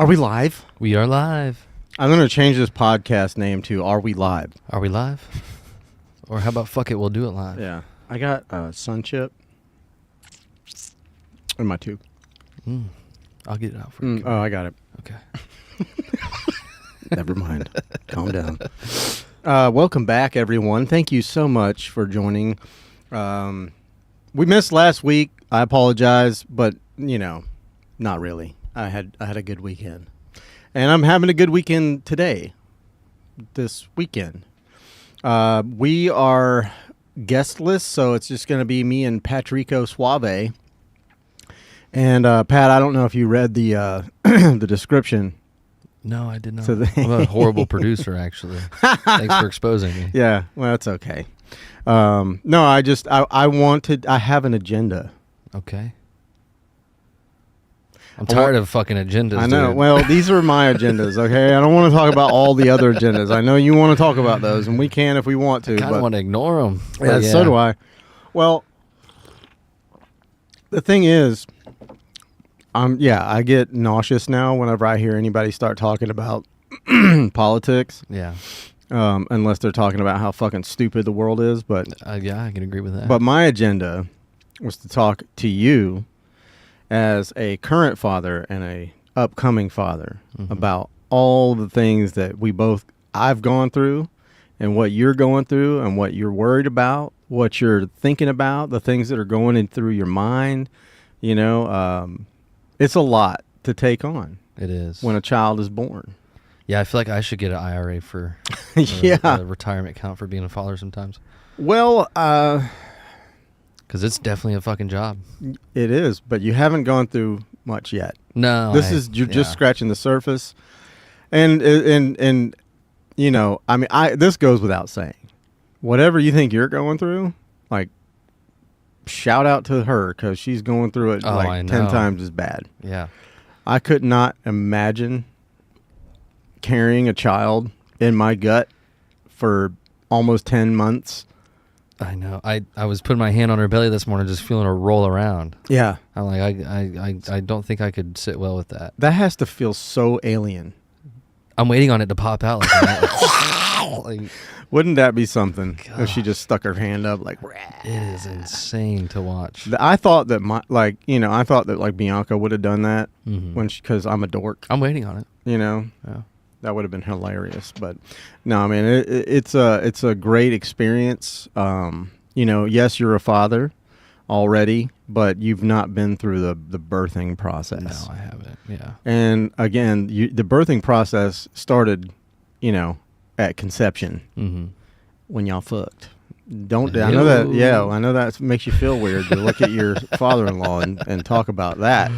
Are we live? We are live. I'm going to change this podcast name to Are We Live? Are we live? Or how about fuck it, we'll do it live. Yeah. I got sun chip in my tube. I'll get it out for you. Oh, I got it. Okay. Never mind. Calm down. Welcome back, everyone. Thank you so much for joining. We missed last week. I apologize, but, not really. I had a good weekend. And I'm having a good weekend today, this weekend. We are guestless, so it's just going to be me and Patrico Suave. And, Pat, I don't know if you read the the description. No, I did not. So I'm a horrible producer, actually. Thanks for exposing me. Yeah, well, it's okay. No, I have an agenda. Okay. I'm tired of fucking agendas, I know. dude. Well, these are my agendas, okay? I don't want to talk about all the other agendas. I know you want to talk about those, and we can if we want to. I kind of want to ignore them. Yeah, so do I. Well, the thing is, I get nauseous now whenever I hear anybody start talking about politics. Yeah. Unless they're talking about how fucking stupid the world is. But yeah, I can agree with that. But my agenda was to talk to you as a current father and a upcoming father about all the things that I've gone through and what you're going through and what you're worried about, what you're thinking about, the things that are going in through your mind. It's a lot to take on. It is. When a child is born. Yeah, I feel like I should get an IRA for a retirement account for being a father sometimes. Well, because it's definitely a fucking job. It is, but you haven't gone through much yet. No, You're just scratching the surface, and this goes without saying. Whatever you think you're going through, like, shout out to her because she's going through it 10 times as bad. Yeah, I could not imagine carrying a child in my gut for almost 10 months. I know. I was putting my hand on her belly this morning, just feeling her roll around. Yeah. I'm like, I don't think I could sit well with that. That has to feel so alien. I'm waiting on it to pop out. Like, wouldn't that be something God. if she just stuck her hand up like? It is insane to watch. I thought that Bianca would have done that because I'm a dork. I'm waiting on it. Yeah. That would have been hilarious, but no, I mean it's a great experience. Yes, you're a father already, but you've not been through the birthing process. No, I haven't. Yeah. And again, the birthing process started, at conception when y'all fucked. I know that. Yeah, I know that makes you feel weird to look at your father-in-law and talk about that.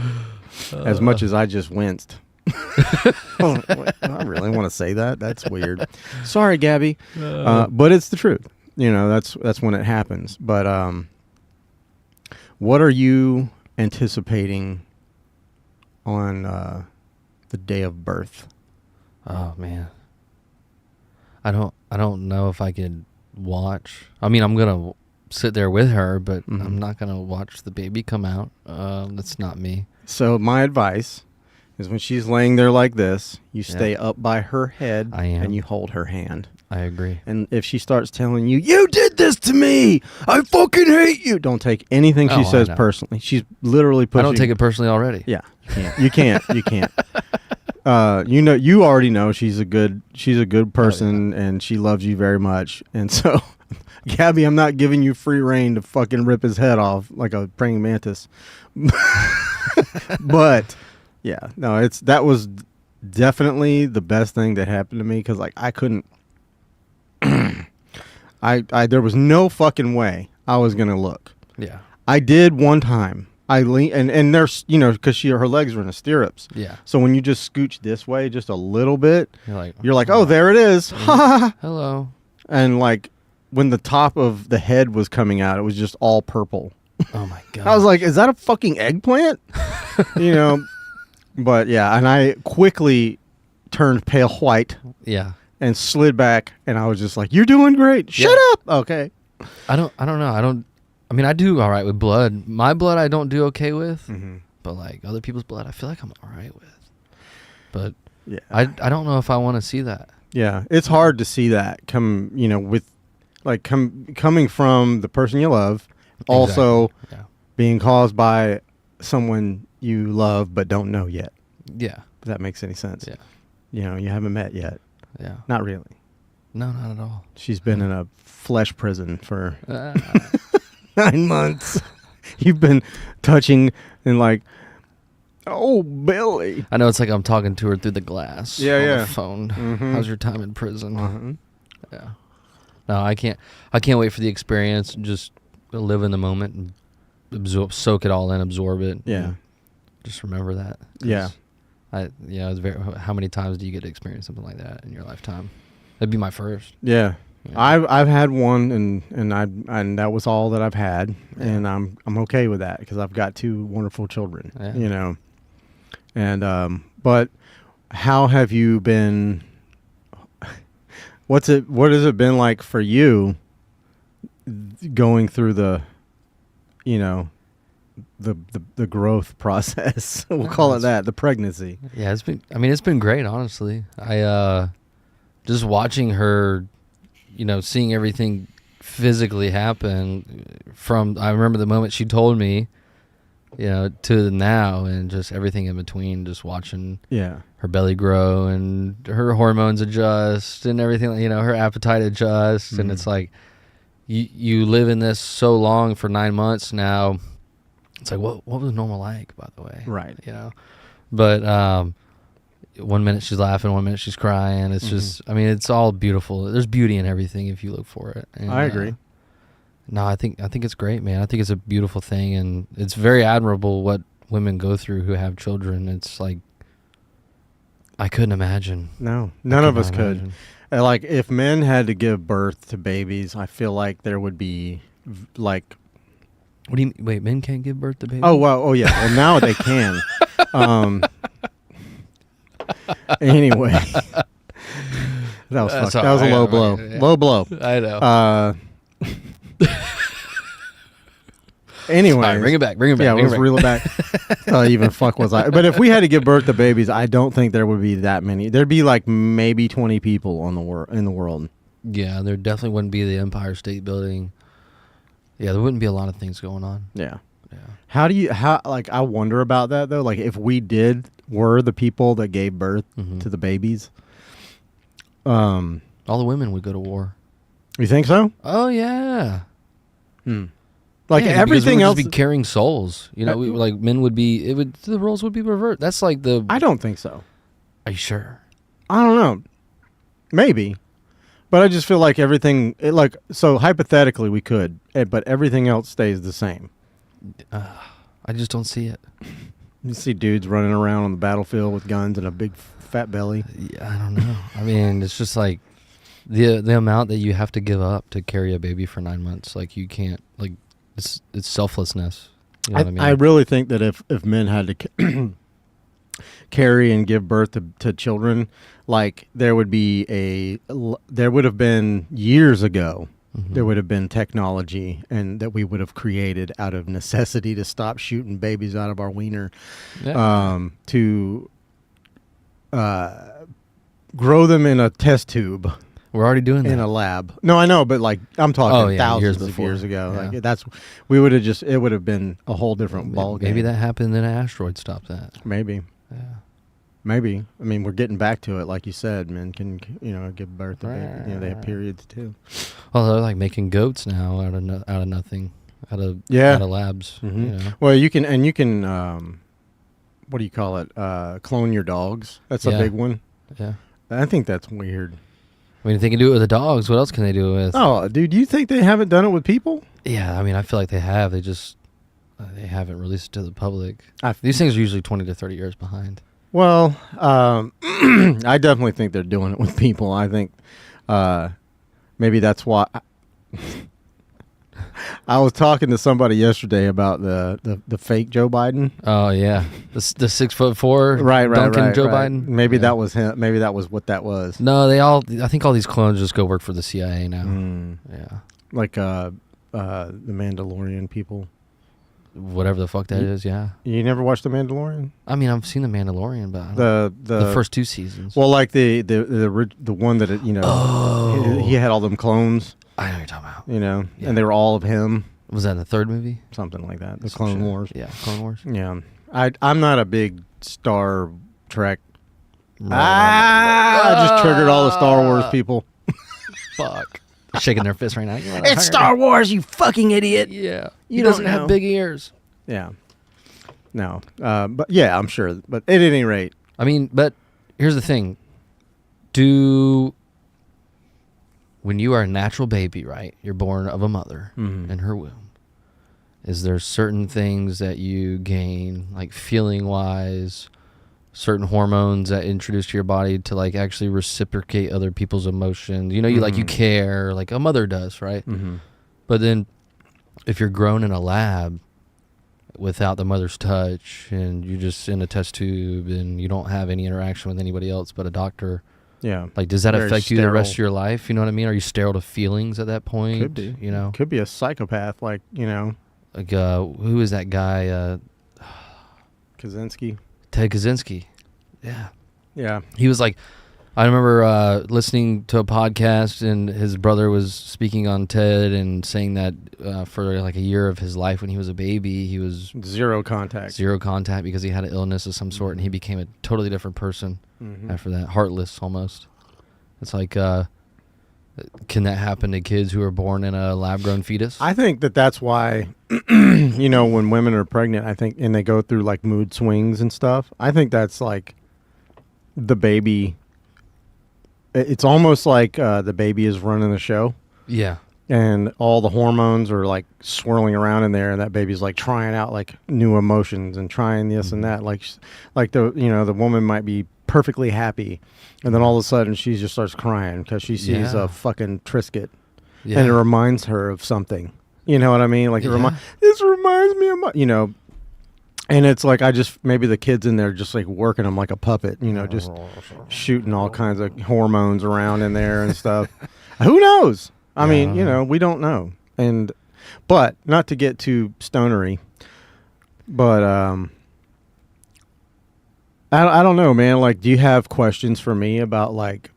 As much as I just winced. I really want to say that. That's weird. Sorry, Gabby. But it's the truth. That's when it happens. But what are you anticipating on the day of birth? Oh man, I don't know if I could watch. I mean, I'm gonna sit there with her, but I'm not gonna watch the baby come out. That's not me. So my advice is when she's laying there like this, you stay up by her head and you hold her hand. I agree. And if she starts telling you, you did this to me, I fucking hate you, don't take anything she says personally. She's literally pushing. I don't take it personally already. Yeah, you can't. You can't. You already know she's a good person and she loves you very much. And so, Gabby, I'm not giving you free reign to fucking rip his head off like a praying mantis. But yeah, no, that was definitely the best thing that happened to me because I couldn't. There was no fucking way I was gonna look. Yeah, I did one time. I lean and there's because her legs are in the stirrups. Yeah. So when you just scooch this way just a little bit, you're like, oh, there it is. Hello. And when the top of the head was coming out, it was just all purple. Oh my God. I was like, is that a fucking eggplant? But yeah, and I quickly turned pale white. Yeah. And slid back, and I was just like, "You're doing great. Shut up." Okay. I don't know. I mean, I do all right with blood. My blood, I don't do okay with. But other people's blood, I feel like I'm all right with. but Yeah. I don't know if I want to see that. Yeah, it's hard to see that coming from the person you love, also Exactly. being caused by someone you love but don't know yet. Yeah. If that makes any sense. Yeah. You haven't met yet. Yeah. Not really. No, not at all. She's been in a flesh prison for 9 months. You've been touching and like, oh, Billy. I know it's like I'm talking to her through the glass. Yeah, on yeah. the phone. Mhm. How's your time in prison? Uh-huh. Yeah. No, I can't wait for the experience. Just live in the moment and soak it all in, absorb it. Yeah. Just remember that. Yeah. It's how many times do you get to experience something like that in your lifetime? That'd be my first. Yeah. Yeah. I've had one and that was all that I've had, Yeah. and I'm okay with that because I've got 2 wonderful children. Yeah. And but how have you been? What has it been like for you going through the growth process? We'll call it that, the pregnancy. Yeah, it's been great, honestly. I just watching her, seeing everything physically happen I remember the moment she told me, to now, and just everything in between, just watching her belly grow and her hormones adjust and everything, her appetite adjusts. And it's like, you live in this so long for 9 months now. It's like, what was normal like, by the way? Right. But 1 minute she's laughing, 1 minute she's crying. It's just, it's all beautiful. There's beauty in everything if you look for it. And, I agree. No, I think it's great, man. I think it's a beautiful thing, and it's very admirable what women go through who have children. It's like, I couldn't imagine. No, none of us could. Like, if men had to give birth to babies, I feel like there would be like. What do you mean? Wait, men can't give birth to babies? Oh, well, oh yeah. Well, now they can. Anyway, that was fucked. That was a low blow. Right, yeah. Low blow. I know. Anyway, Right, bring it back. Yeah, let's reel it back. Even fuck was I? But if we had to give birth to babies, I don't think there would be that many. There'd be like maybe 20 people in the world. Yeah, there definitely wouldn't be the Empire State Building. Yeah, there wouldn't be a lot of things going on. Yeah. Yeah. I wonder about that though. Like, if we were the people that gave birth to the babies, all the women would go to war. You think so? Oh yeah. Like, yeah, everything else would just be carrying souls. Like men would be. The roles would be reversed. That's like the. I don't think so. Are you sure? I don't know. Maybe. But I just feel like everything, so hypothetically we could, but everything else stays the same. I just don't see it. You see dudes running around on the battlefield with guns and a big fat belly. Yeah, I don't know. I mean, it's just like the amount that you have to give up to carry a baby for 9 months. Like, you can't, like, it's selflessness. You know what I mean? I really think that if men had to carry and give birth to children, like, there would have been years ago, there would have been technology and that we would have created out of necessity to stop shooting babies out of our wiener, to grow them in a test tube. We're already doing that in a lab. No, I know, but like, I'm talking thousands of before. years ago. Yeah. Like, it would have been a whole different ball game. Maybe that happened, then an asteroid stopped that. Maybe. Yeah. Maybe. I mean, we're getting back to it, like you said. Men can, give birth to babies. They have periods too. Well, they're like making goats now out of nothing, out of labs. Mm-hmm. Well, you can. What do you call it? Clone your dogs. That's a big one. Yeah. I think that's weird. I mean, if they can do it with the dogs, what else can they do it with? Oh, dude, do you think they haven't done it with people? Yeah, I mean, I feel like they have. They just they haven't released it to the public. These things are usually 20 to 30 years behind. Well, I definitely think they're doing it with people. I think maybe that's why. I was talking to somebody yesterday about the fake Joe Biden. Oh yeah, the 6'4" Duncan Joe Biden. Maybe that was him. Maybe that was what that was. No, I think all these clones just go work for the CIA now. Yeah, like the Mandalorian people. whatever the fuck that is. Yeah. You never watched The Mandalorian? I mean, I've seen The Mandalorian, but I don't, the first 2 seasons. Well, like the one that he had all them clones. I know what you're talking about. Yeah. And they were all of him. Was that in the 3rd movie? Something like that. The Clone Wars. Yeah, Clone Wars. Yeah. I'm not a big Star Trek. I just triggered all the Star Wars people. Fuck. Shaking their fists right now. It's Star Wars, you fucking idiot. Yeah. He doesn't have big ears. Yeah. No. But yeah, I'm sure. But at any rate. I mean, but here's the thing. When you are a natural baby, right? You're born of a mother in her womb. Is there certain things that you gain, like feeling-wise, certain hormones that introduce to your body to like actually reciprocate other people's emotions? You like you care, like a mother does, right? Mm-hmm. But then if you're grown in a lab without the mother's touch and you're just in a test tube and you don't have any interaction with anybody else but a doctor, yeah, like does that Very affect you sterile. the rest of your life? You know what I mean? Are you sterile to feelings at that point? Could be. Could be a psychopath, like, like who is that guy? Kaczynski. Ted Kaczynski. Yeah. Yeah. He was like, I remember listening to a podcast and his brother was speaking on Ted and saying that for like a year of his life when he was a baby, he was zero contact because he had an illness of some sort, and he became a totally different person after that, heartless almost. It's like, can that happen to kids who are born in a lab-grown fetus? I think that's why, when women are pregnant, I think, and they go through like mood swings and stuff, I think that's like the baby. It's almost like the baby is running the show. Yeah. And all the hormones are like swirling around in there, and that baby's like trying out like new emotions and trying this and that. Like the woman might be perfectly happy, and then all of a sudden she just starts crying because she sees a fucking Triscuit, and it reminds her of something. You know what I mean? Like this reminds me of my, and it's like maybe the kid's in there just like working them like a puppet, just shooting all kinds of hormones around in there and stuff. Who knows? I mean, we don't know. But not to get too stonery, but I don't know, man. Like, do you have questions for me about like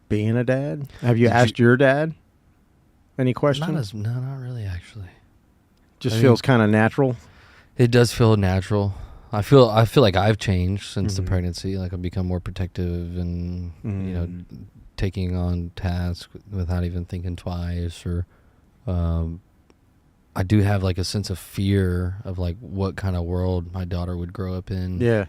being a dad? Have you asked your dad any questions? No, not really, actually. Just feels kind of natural. It does feel natural. I feel like I've changed since the pregnancy. Like I've become more protective and taking on tasks without even thinking twice. Or I do have like a sense of fear of like what kind of world my daughter would grow up in. Yeah.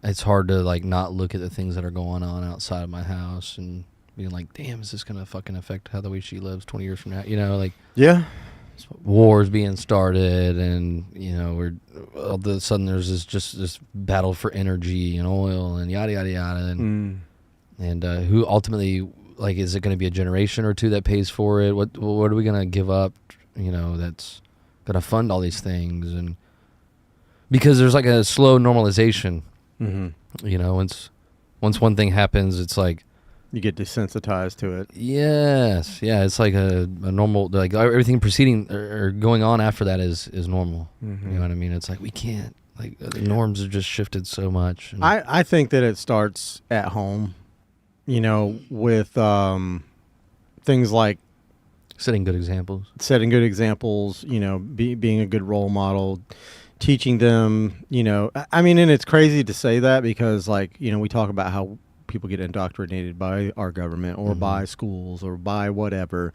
It's hard to like not look at the things that are going on outside of my house and being like, damn, is this gonna fucking affect how the way she lives 20 years from now? Like wars being started, and we're all of a sudden there's this battle for energy and oil and yada yada yada, and who ultimately, like, is it going to be a generation or two that pays for it? What are we going to give up? That's going to fund all these things, and because there's like a slow normalization. Once one thing happens, it's like you get desensitized to it. Yes. Yeah. It's like a normal, like everything preceding or going on after that is normal. You know what I mean? It's like we can't, like the norms have just shifted so much. I think that it starts at home, with things like setting good examples, being a good role model, teaching them, I mean, and it's crazy to say that because like, we talk about how people get indoctrinated by our government or by schools or by whatever,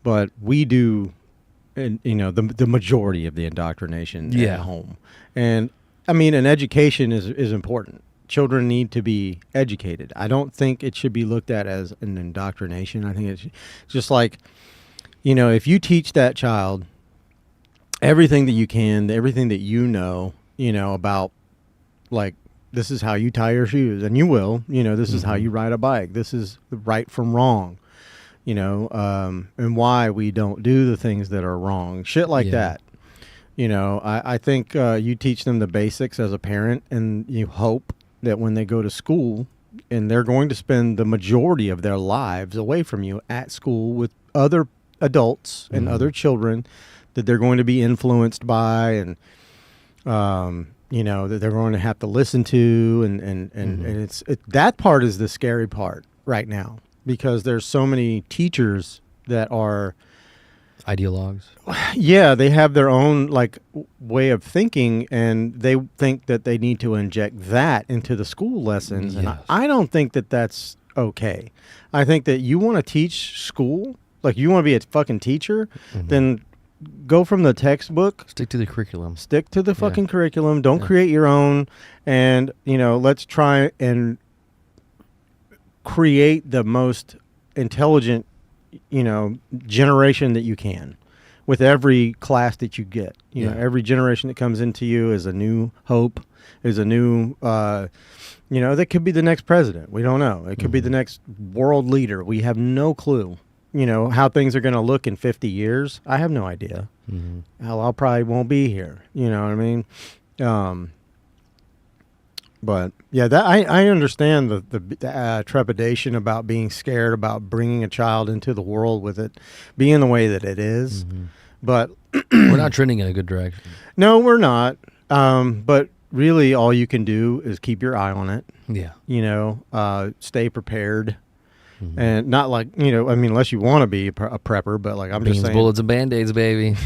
but we do, the majority of the indoctrination at home. And I mean, an education is important. Children need to be educated. I don't think it should be looked at as an indoctrination. I think it's just like, if you teach that child everything that you can, everything that about, like, this is how you tie your shoes, and you will, this is how you ride a bike. This is the right from wrong, and why we don't do the things that are wrong. Shit like that. I think you teach them the basics as a parent, and you hope that when they go to school, and they're going to spend the majority of their lives away from you at school with other adults and other children, that they're going to be influenced by, and that they're going to have to listen to, and it's that part is the scary part right now, because there's so many teachers that are ideologues. Yeah, they have their own way of thinking, and they think that they need to inject that into the school lessons. Yes. And I don't think that that's okay. I think that you want to teach school, you want to be a fucking teacher, then go from the textbook. Stick to the curriculum. Stick to the fucking curriculum. Don't create your own. And, let's try and create the most intelligent, generation that you can with every class that you get. Every generation that comes into you is a new hope, is a new, that could be the next president. We don't know. It could be the next world leader. We have no clue. How things are going to look in 50 years. I have no idea. Hell, I probably won't be here. You know what I mean? But yeah, that I understand the trepidation about being scared about bringing a child into the world with it being the way that it is. But we're not trending in a good direction. No, we're not. But really, all you can do is keep your eye on it. Yeah. Stay prepared. And not unless you want to be a prepper, but I'm Beans, just saying, bullets, and Band-Aids, baby.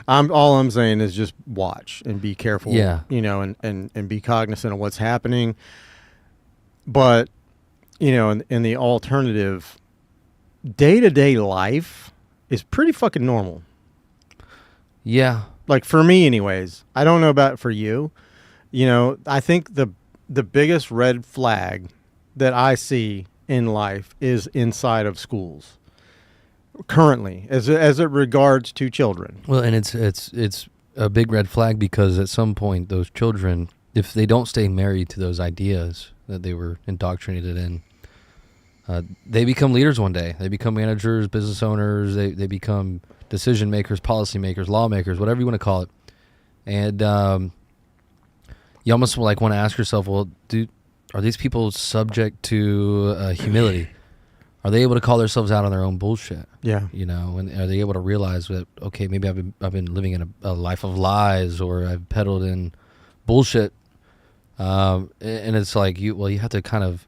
All I'm saying is just watch and be careful. Yeah. And be cognizant of what's happening. But, in the alternative, day-to-day life is pretty fucking normal. Yeah. For me anyways. I don't know about for you. I think the biggest red flag that I see in life is inside of schools currently, as it regards to children. Well, and it's a big red flag, because at some point those children, if they don't stay married to those ideas that they were indoctrinated in, they become leaders one day. They become managers, business owners. They become decision makers, policy makers, lawmakers, whatever you want to call it. And you almost want to ask yourself, well, are these people subject to humility? Are they able to call themselves out on their own bullshit? Yeah. And are they able to realize that, okay, maybe I've been living in a life of lies, or I've peddled in bullshit. And it's you have to kind of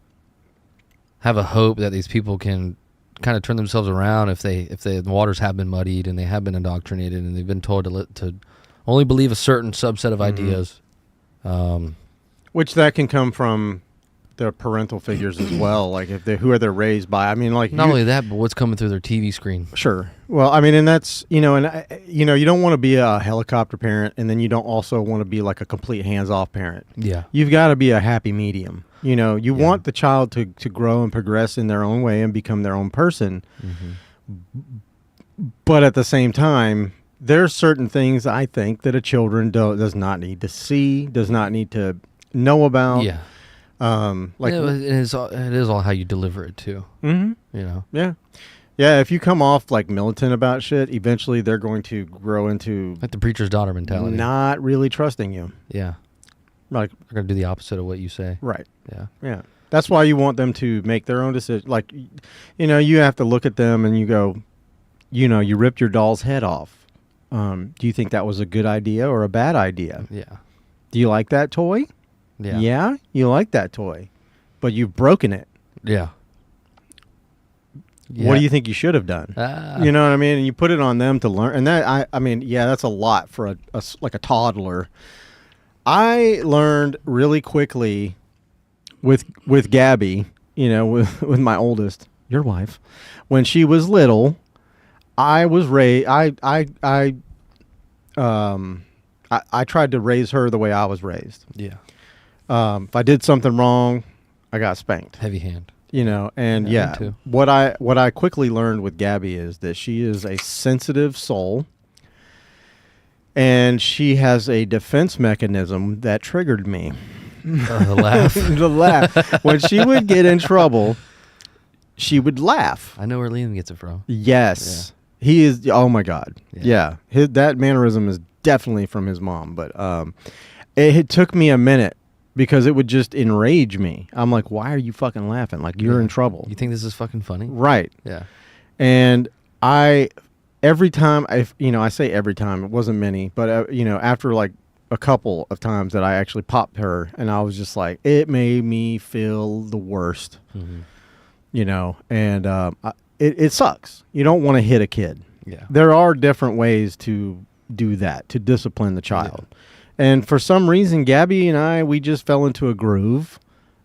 have a hope that these people can kind of turn themselves around if the waters have been muddied and they have been indoctrinated and they've been told to only believe a certain subset of ideas. Which that can come from the parental figures as well, who are they raised by. I mean, not only that, but what's coming through their TV screen. Sure. Well, I mean, and that's you don't want to be a helicopter parent, and then you don't also want to be a complete hands-off parent. Yeah. You've got to be a happy medium. You want the child to grow and progress in their own way and become their own person. But at the same time, there's certain things I think that a children does not need to see, does not need to know about. Yeah. It is all how you deliver it too. Yeah. Yeah, if you come off militant about shit, eventually they're going to grow into the preacher's daughter mentality. Not really trusting you. Yeah. They're going to do the opposite of what you say. Right. Yeah. Yeah. That's why you want them to make their own decision. You have to look at them and you go, you ripped your doll's head off. Do you think that was a good idea or a bad idea? Yeah. Do you like that toy? Yeah. Yeah, you like that toy, but you've broken it. Yeah. What do you think you should have done? You know what I mean? And you put it on them to learn. And that, I mean, yeah, that's a lot for a toddler. I learned really quickly with Gabby, with my oldest, your wife, when she was little, I was I tried to raise her the way I was raised. Yeah. If I did something wrong, I got spanked. Heavy hand. And what I quickly learned with Gabby is that she is a sensitive soul, and she has a defense mechanism that triggered me. The laugh. The laugh. When she would get in trouble, she would laugh. I know where Liam gets it from. Yes. Yeah. He is. Oh my God. Yeah. That mannerism is definitely from his mom. But it took me a minute, because it would just enrage me. I'm like, why are you fucking laughing? You're in trouble. You think this is fucking funny? Right. Yeah. And I every time I say every time, it wasn't many, but after like a couple of times that I actually popped her, and I was just like, it made me feel the worst, and it sucks. You don't want to hit a kid. Yeah. There are different ways to do that, to discipline the child. Yeah. And for some reason, Gabby and we just fell into a groove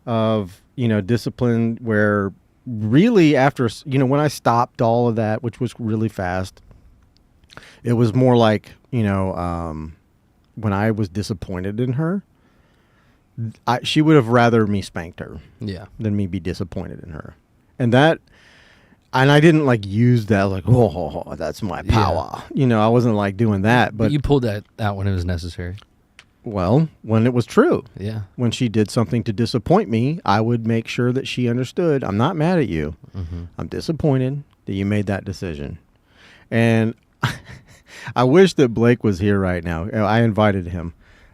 of, discipline where really after, when I stopped all of that, which was really fast, it was more like, when I was disappointed in her, she would have rather me spanked her than me be disappointed in her. And I didn't like use that like, oh, that's my power. I wasn't like doing that. But you pulled that out when it was necessary. Well, when it was true. Yeah. When she did something to disappoint me, I would make sure that she understood, I'm not mad at you. Mm-hmm. I'm disappointed that you made that decision. And I wish that Blake was here right now. I invited him.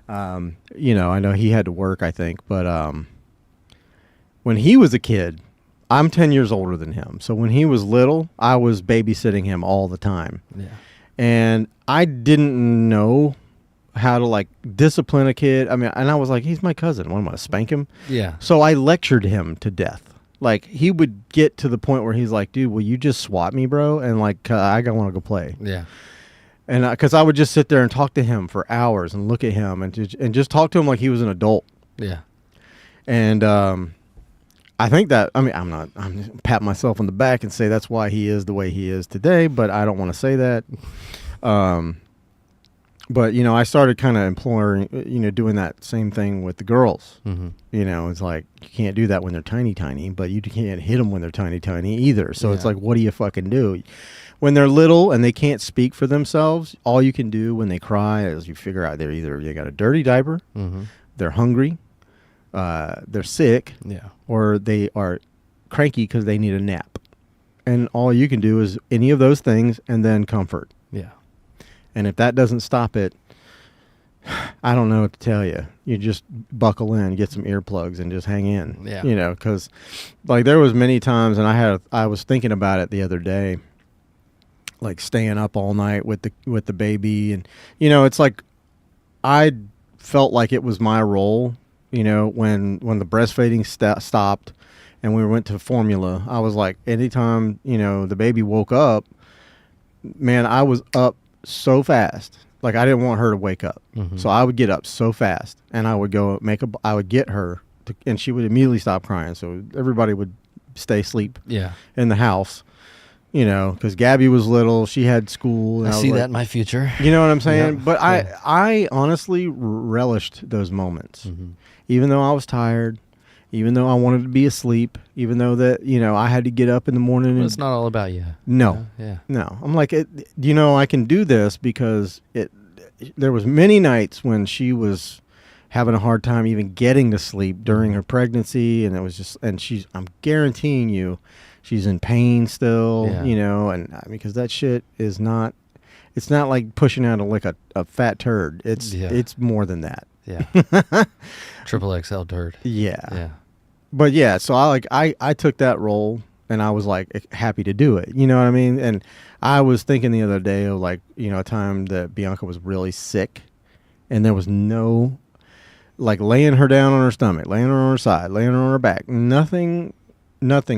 I know he had to work, I think. But when he was a kid, I'm 10 years older than him. So when he was little, I was babysitting him all the time. Yeah. And I didn't know how to like discipline a kid. I mean, and I was like, he's my cousin. What am I, spank him? Yeah. So I lectured him to death. Like he would get to the point where he's like, dude, will you just swat me, bro? And like, I want to go play. Yeah. And because I would just sit there and talk to him for hours and look at him and just talk to him like he was an adult. Yeah. And I think that, I'm pat myself on the back and say that's why he is the way he is today, but I don't want to say that. But, I started kind of imploring, doing that same thing with the girls. Mm-hmm. It's like, you can't do that when they're tiny, but you can't hit them when they're tiny either. So it's like, what do you fucking do? When they're little and they can't speak for themselves, all you can do when they cry is you figure out they're either they got a dirty diaper, they're hungry, they're sick, or they are cranky because they need a nap. And all you can do is any of those things and then comfort. Yeah. And if that doesn't stop it, I don't know what to tell you. You just buckle in, get some earplugs, and just hang in. Yeah. Because like there was many times, and I was thinking about it the other day, like staying up all night with the baby, and it's like I felt like it was my role. When the breastfeeding stopped, and we went to formula, I was like, anytime the baby woke up, man, I was up so fast. Like I didn't want her to wake up. Mm-hmm. So I would get up so fast and I would go I would get her and she would immediately stop crying. So everybody would stay asleep in the house, cause Gabby was little, she had school. And I see that in my future. You know what I'm saying? Yep. But I honestly relished those moments, even though I was tired, even though I wanted to be asleep, even though that, I had to get up in the morning. But it's not all about you. No. Yeah. No. I'm like, I can do this because there was many nights when she was having a hard time even getting to sleep during her pregnancy. And it was just, and I'm guaranteeing you, she's in pain still, and because that shit is not, it's not like pushing out a fat turd. It's more than that. Yeah. Triple XL turd. Yeah. Yeah. But yeah, so I took that role and I was like happy to do it. You know what I mean? And I was thinking the other day of like, a time that Bianca was really sick and there was no like laying her down on her stomach, laying her on her side, laying her on her back. Nothing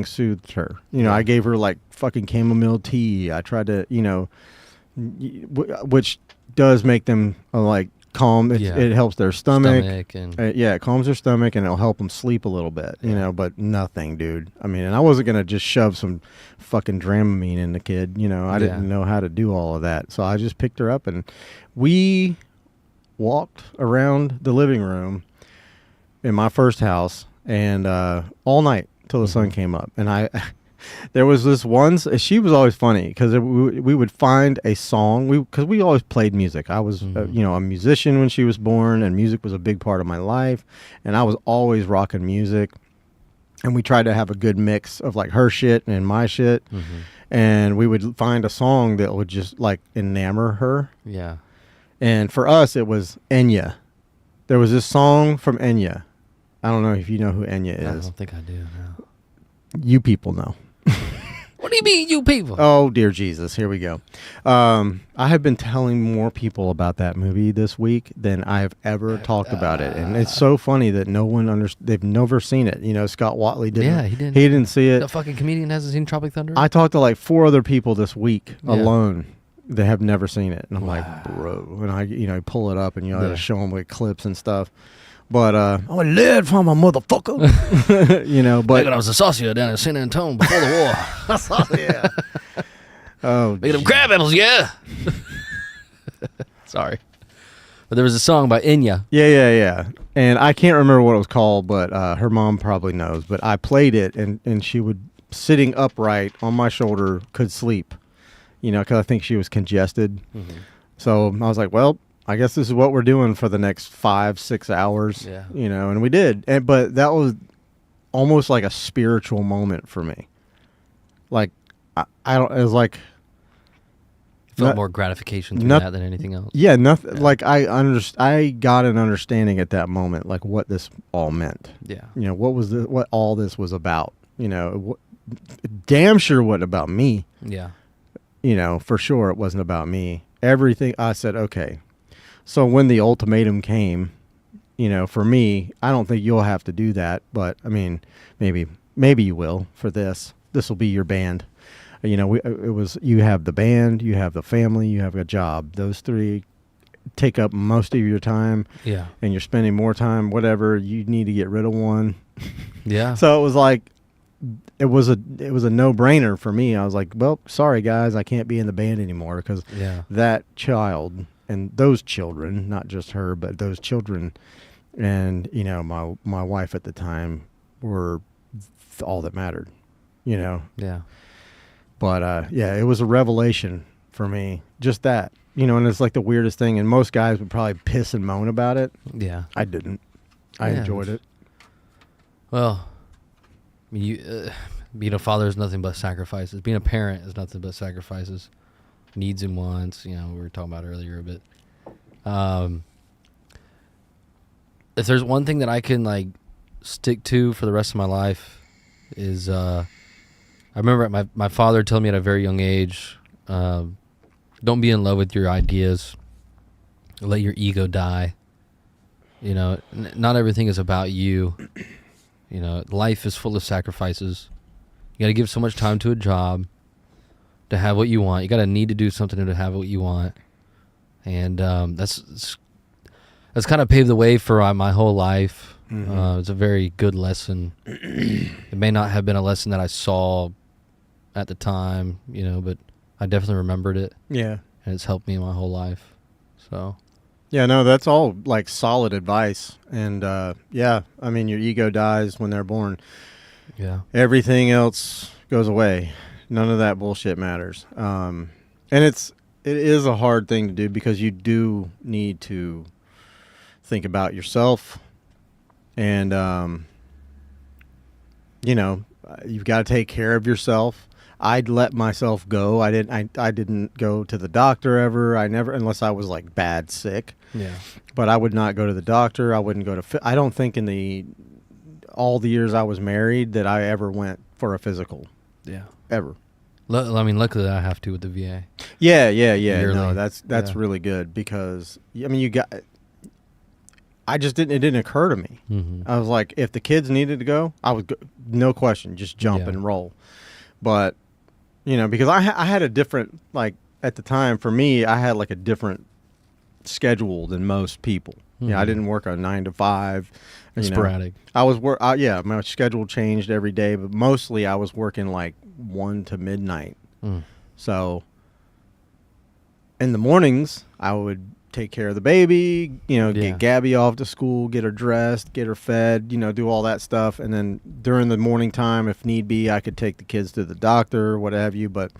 soothed her. I gave her like fucking chamomile tea. I tried to, which does make them like calm. It helps their stomach and it calms their stomach and it'll help them sleep a little bit, but nothing, dude. I mean, and I wasn't going to just shove some fucking Dramamine in the kid, I didn't know how to do all of that. So I just picked her up and we walked around the living room in my first house and all night till the sun came up. And there was this one, she was always funny because we would find a song, because we always played music. I was, a musician when she was born, and music was a big part of my life, and I was always rocking music, and we tried to have a good mix of like her shit and my shit, and we would find a song that would just like enamor her. Yeah. And for us, it was Enya. There was this song from Enya. I don't know if you know who Enya is. I don't think I do, no. You people know. What do you mean, you people? Oh, dear Jesus. Here we go. I have been telling more people about that movie this week than I have ever talked about it. And it's so funny that no one they've never seen it. You know, Scott Watley didn't. Yeah, he didn't. He didn't see it. The fucking comedian hasn't seen Tropic Thunder? I talked to like 4 other people this week alone that have never seen it. And I'm like, bro. And I pull it up and, I gotta show them like clips and stuff. But I'm a lead from a motherfucker. But I was a saucier down in San Antonio before the war. yeah. Oh, making them crab apples, yeah. Sorry. But there was a song by Enya. Yeah. And I can't remember what it was called, but her mom probably knows. But I played it, and she would, sitting upright on my shoulder, could sleep, because I think she was congested. Mm-hmm. So I was like, well, I guess this is what we're doing for the next 5-6 hours. Yeah. And we did. But that was almost like a spiritual moment for me. Like, it was like, felt more gratification through that than anything else. Yeah, nothing. Yeah. Like I got an understanding at that moment, like what this all meant. Yeah. What all this was about. Damn sure it wasn't about me. Yeah. For sure it wasn't about me. Everything I said, okay. So when the ultimatum came, for me, I don't think you'll have to do that, but I mean, maybe you will for this. This will be your band. It was, you have the band, you have the family, you have a job. Those 3 take up most of your time. Yeah. And you're spending more time, whatever, you need to get rid of one. Yeah. So it was like, it was a no-brainer for me. I was like, well, sorry guys, I can't be in the band anymore because that child and those children, not just her, but those children and, my wife at the time were all that mattered, Yeah. But, it was a revelation for me. Just that, and it's like the weirdest thing. And most guys would probably piss and moan about it. Yeah. I didn't. I enjoyed it. Well, being a father is nothing but sacrifices. Being a parent is nothing but sacrifices. Needs and wants, we were talking about earlier a bit. If there's one thing that I can, stick to for the rest of my life is... I remember my father told me at a very young age, don't be in love with your ideas. Let your ego die. Not everything is about you. Life is full of sacrifices. You got to give so much time to a job to have what you want. You got to need to do something to have what you want. And that's kind of paved the way for my whole life. Mm-hmm. It's a very good lesson. It may not have been a lesson that I saw at the time, but I definitely remembered it. Yeah. And it's helped me my whole life. So. Yeah, no, that's all like solid advice. And I mean, your ego dies when they're born. Yeah. Everything else goes away. None of that bullshit matters. And it is a hard thing to do because you do need to think about yourself and, you've got to take care of yourself. I'd let myself go. I didn't go to the doctor ever. I never, unless I was like bad sick. Yeah. But I would not go to the doctor. I wouldn't go to, I don't think in all the years I was married that I ever went for a physical. Yeah. Ever. Luckily I have to with the VA. Yeah. Yearly. No, that's really good because, I mean, it didn't occur to me. Mm-hmm. I was like, if the kids needed to go, I would go, no question, just jump and roll. But, because I had a different, like, at the time, for me, I had like a different schedule than most people. Mm-hmm. I didn't work a 9 to 5. Sporadic. I was my schedule changed every day, but mostly I was working like 1 to midnight. Mm. So in the mornings, I would take care of the baby, get Gabby off to school, get her dressed, get her fed, do all that stuff. And then during the morning time, if need be, I could take the kids to the doctor or what have you. But,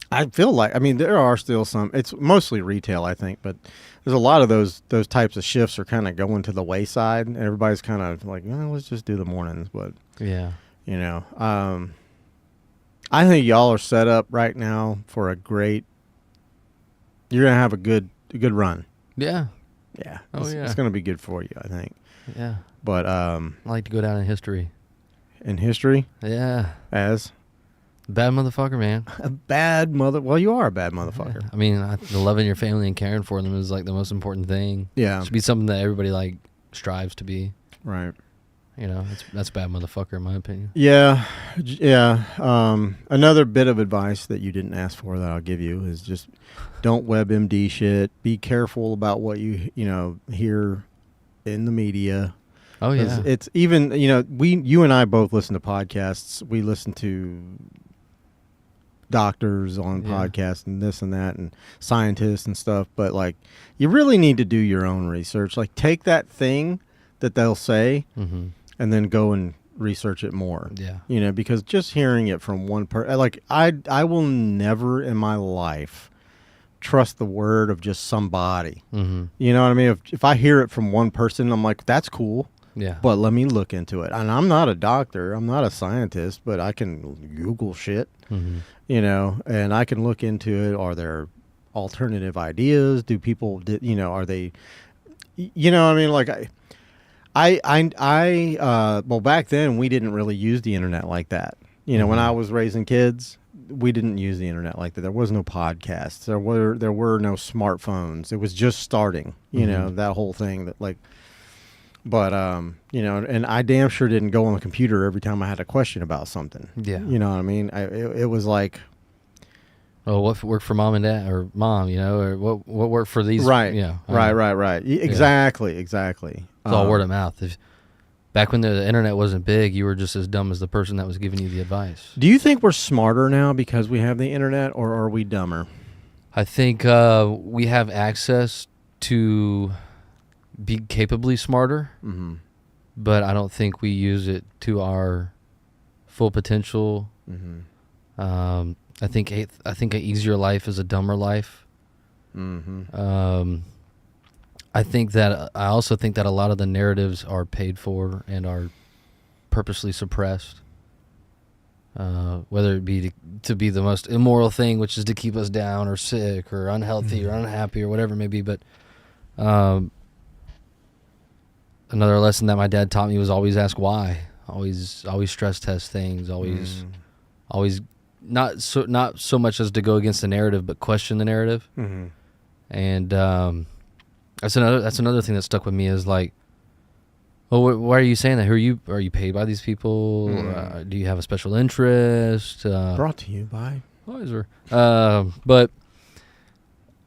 I feel like, I mean, there are still some, it's mostly retail, I think, but there's a lot of those types of shifts are kind of going to the wayside. And everybody's kind of like, let's just do the mornings. But, I think y'all are set up right now for you're going to have a good run. Yeah. Yeah. It's going to be good for you, I think. Yeah. But I like to go down in history. In history? Yeah. As? Bad motherfucker, man. A bad mother. Well, you are a bad motherfucker. I mean, loving your family and caring for them is like the most important thing. Yeah. It should be something that everybody like strives to be. Right. You know, that's bad motherfucker in my opinion. Yeah. Another bit of advice that you didn't ask for that I'll give you is just don't WebMD shit. Be careful about what you hear in the media. Oh yeah. It's even, you and I both listen to podcasts. We listen to doctors on podcasts and this and that and scientists and stuff, but like you really need to do your own research. Like take that thing that they'll say and then go and research it more. Yeah. Because just hearing it from one person, like I will never in my life trust the word of just somebody. You know what I mean? If I hear it from one person, I'm like, that's cool. Yeah. But let me look into it. And I'm not a doctor. I'm not a scientist, but I can Google shit, and I can look into it. Are there alternative ideas? Do people, are they, what I mean? Like well, back then we didn't really use the internet like that. When I was raising kids, we didn't use the internet like that. There was no podcasts. There were no smartphones. It was just starting, that whole thing that like, but, and I damn sure didn't go on the computer every time I had a question about something. Yeah. You know what I mean? It was like, oh, what worked for mom and dad or mom, or what worked for these? Right. Yeah. Right. Exactly. It's all word of mouth. Back when the internet wasn't big, you were just as dumb as the person that was giving you the advice. Do you think we're smarter now because we have the internet, or are we dumber? I think we have access to be capably smarter, but I don't think we use it to our full potential. I think an easier life is a dumber life. I also think that a lot of the narratives are paid for and are purposely suppressed. Whether it be to be the most immoral thing, which is to keep us down or sick or unhealthy or unhappy or whatever it may be. But another lesson that my dad taught me was always ask why. Always stress test things. Always not so much as to go against the narrative, but question the narrative. And that's another thing that stuck with me is like, well, why are you saying that? Who are you paid by these people? Do you have a special interest? Brought to you by Pfizer. But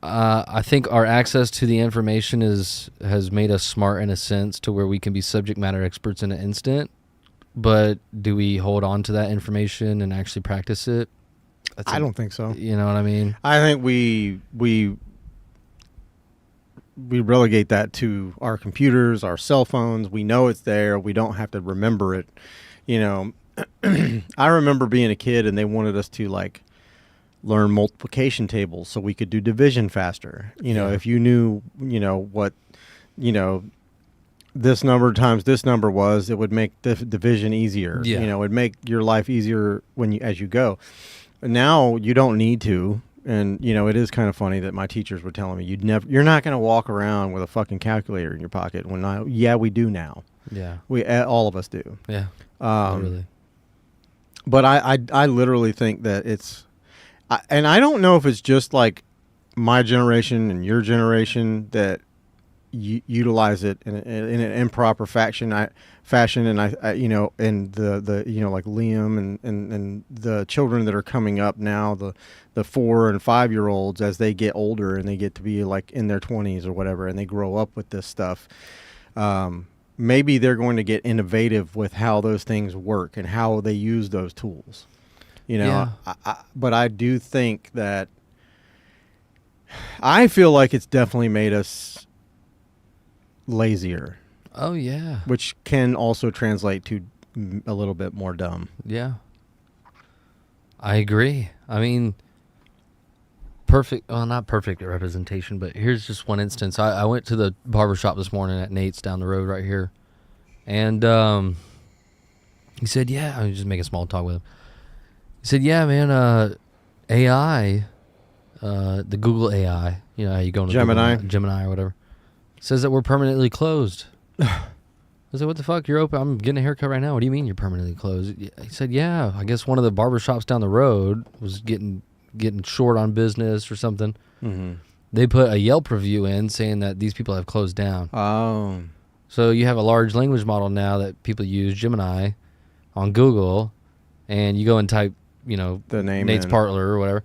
I think our access to the information has made us smart in a sense to where we can be subject matter experts in an instant. But do we hold on to that information and actually practice it? I don't think so. You know what I mean? I think we relegate that to our computers, our cell phones. We know it's there. We don't have to remember it. I remember being a kid and they wanted us to like learn multiplication tables so we could do division faster. If you knew, what, this number times this number was, it would make the division easier. Yeah. It would make your life easier as you go. Now you don't need to. And, it is kind of funny that my teachers were telling me you're not going to walk around with a fucking calculator in your pocket we do now. Yeah. All of us do. Yeah. Literally. But I literally think that and I don't know if it's just like my generation and your generation that utilize it in an improper fashion. And I and the like Liam and the children that are coming up now, the 4 and 5 year olds, as they get older and they get to be like in their 20s or whatever, and they grow up with this stuff. Maybe they're going to get innovative with how those things work and how they use those tools. But I do think that I feel like it's definitely made us lazier. Oh yeah. Which can also translate to a little bit more dumb. Yeah. I agree. I mean, not perfect representation, but here's just one instance. I went to the barbershop this morning at Nate's down the road right here. And he said, yeah, I was just making small talk with him. He said, yeah, man, AI, the Google AI, how you go into Gemini or whatever, says that we're permanently closed. I said, what the fuck? You're open. I'm getting a haircut right now. What do you mean you're permanently closed? He said, yeah. I guess one of the barbershops down the road was getting short on business or something. Mm-hmm. They put a Yelp review in saying that these people have closed down. Oh. So you have a large language model now that people use, Gemini, on Google, and you go and type, the name Nate's Partler or whatever,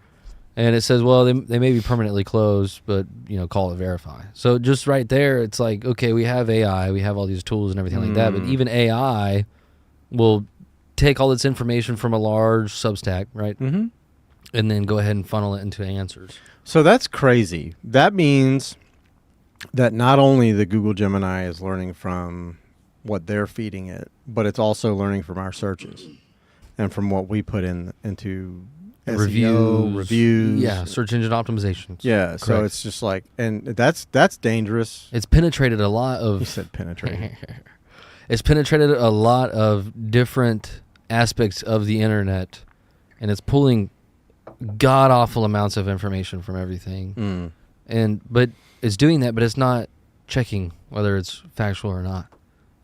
and it says, well, they may be permanently closed, but, call it verify. So just right there, it's like, okay, we have AI, we have all these tools and everything like that, but even AI will take all this information from a large Substack, right? Mm-hmm. And then go ahead and funnel it into answers. So that's crazy. That means that not only the Google Gemini is learning from what they're feeding it, but it's also learning from our searches and from what we put into SEO, reviews. Yeah, search engine optimizations. Yeah, Correct. so it's just like, and that's dangerous. It's penetrated a lot of... You said penetrated. It's penetrated a lot of different aspects of the internet, and it's pulling god-awful amounts of information from everything. But it's doing that, but it's not checking whether it's factual or not.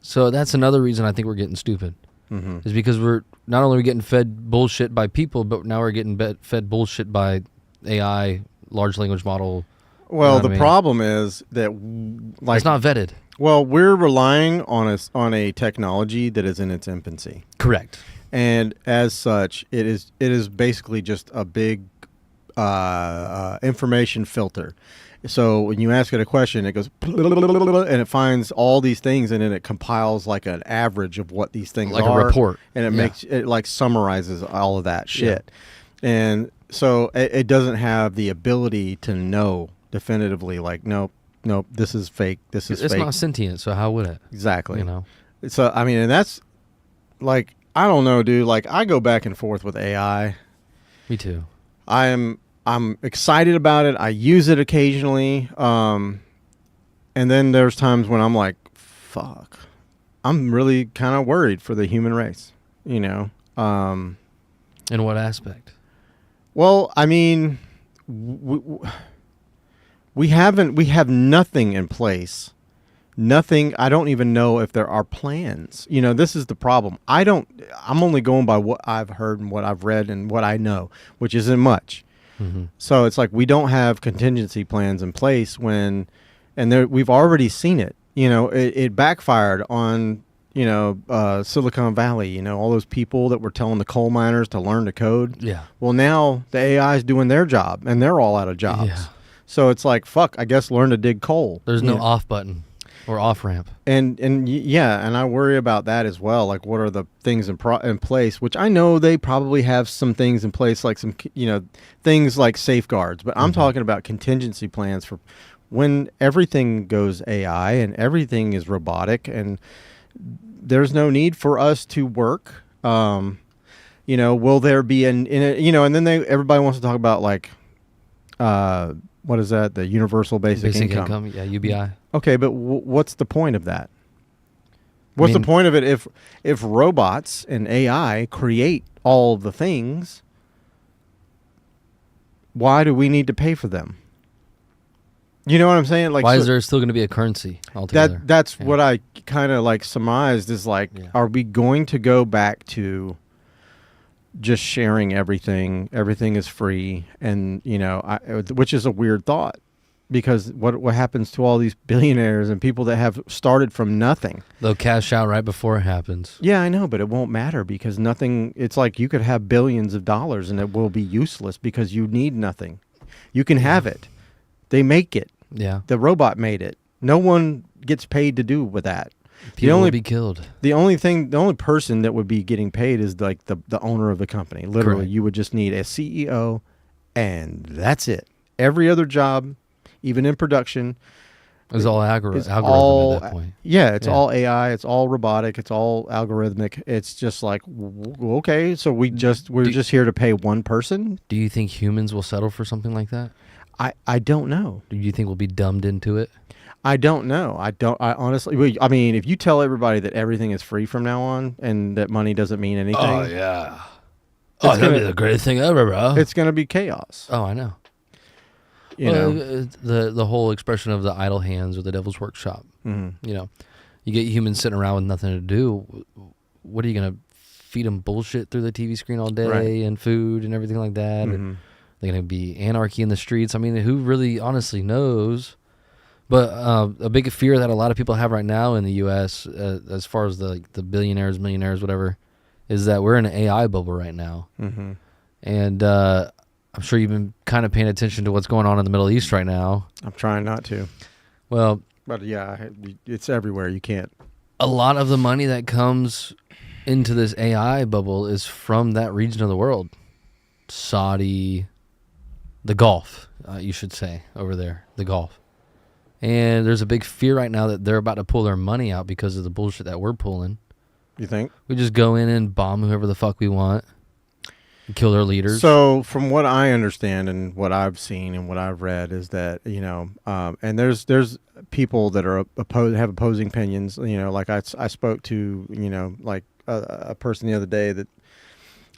So that's another reason I think we're getting stupid. Is because we're not only getting fed bullshit by people, but now we're getting fed bullshit by AI, large language model. Well, the problem is that it's not vetted. Well, we're relying on a technology that is in its infancy. Correct. And as such, it is basically just a big information filter. So when you ask it a question, it goes and it finds all these things, and then it compiles like an average of what these things like are, a report, and it makes it like summarizes all of that shit. And so it doesn't have the ability to know definitively, like, nope, this is fake. This is it's fake. not sentient, so how would it? Exactly. So I mean, and that's like, I don't know, dude. Like, I go back and forth with AI. Me too. I'm excited about it. I use it occasionally. And then there's times when I'm like, fuck, I'm really kind of worried for the human race, In what aspect? Well, I mean, we have nothing in place. Nothing. I don't even know if there are plans. This is the problem. I'm only going by what I've heard and what I've read and what I know, which isn't much. So it's like we don't have contingency plans in place we've already seen it. It backfired on, Silicon Valley, all those people that were telling the coal miners to learn to code. Yeah. Well, now the AI is doing their job and they're all out of jobs. Yeah. So it's like, fuck, I guess learn to dig coal. There's no off button. Or off ramp. And I worry about that as well. Like, what are the things in place? Which I know they probably have some things in place, like some things like safeguards. But I'm talking about contingency plans for when everything goes AI and everything is robotic, and there's no need for us to work. Will there be and then everybody wants to talk about like, what is that? The universal basic income. Yeah, UBI. Okay, but what's the point of that? What's the point of it if robots and AI create all the things? Why do we need to pay for them? You know what I'm saying? Like, why is there still going to be a currency altogether? That's what I kind of like surmised is like, are we going to go back to just sharing everything? Everything is free, and which is a weird thought. Because what happens to all these billionaires and people that have started from nothing? They'll cash out right before it happens. Yeah, I know, but it won't matter because nothing. It's like you could have billions of dollars and it will be useless because you need nothing. You can have it. They make it. Yeah. The robot made it. No one gets paid to do with that. People will be killed. The only person that would be getting paid is like the owner of the company. Literally, correct. You would just need a CEO, and that's it. Every other job, even in production, it's all algorithm at that point. Yeah, it's all AI. It's all robotic. It's all algorithmic. It's just like, okay, so we're just here to pay one person. Do you think humans will settle for something like that? I don't know. Do you think we'll be dumbed into it? I don't know. I honestly, I mean, if you tell everybody that everything is free from now on and that money doesn't mean anything. Oh, yeah. That'd be the greatest thing ever, bro. It's going to be chaos. Oh, I know. The whole expression of the idle hands or the devil's workshop. Mm-hmm. You get humans sitting around with nothing to do. What are you gonna feed them bullshit through the TV screen all day and food and everything like that? Mm-hmm. They're gonna be anarchy in the streets. I mean, who really honestly knows? But a big fear that a lot of people have right now in the U.S., as far as the billionaires, millionaires, whatever, is that we're in an AI bubble right now. Mm-hmm. And I'm sure you've been kind of paying attention to what's going on in the Middle East right now. I'm trying not to. Well, but yeah, it's everywhere. You can't. A lot of the money that comes into this AI bubble is from that region of the world. Saudi, the Gulf, you should say, over there, the Gulf. And there's a big fear right now that they're about to pull their money out because of the bullshit that we're pulling. You think? We just go in and bomb whoever the fuck we want and kill their leaders. So from what I understand and what I've seen and what I've read is that, and there's people that are have opposing opinions. Like I spoke to, like a person the other day that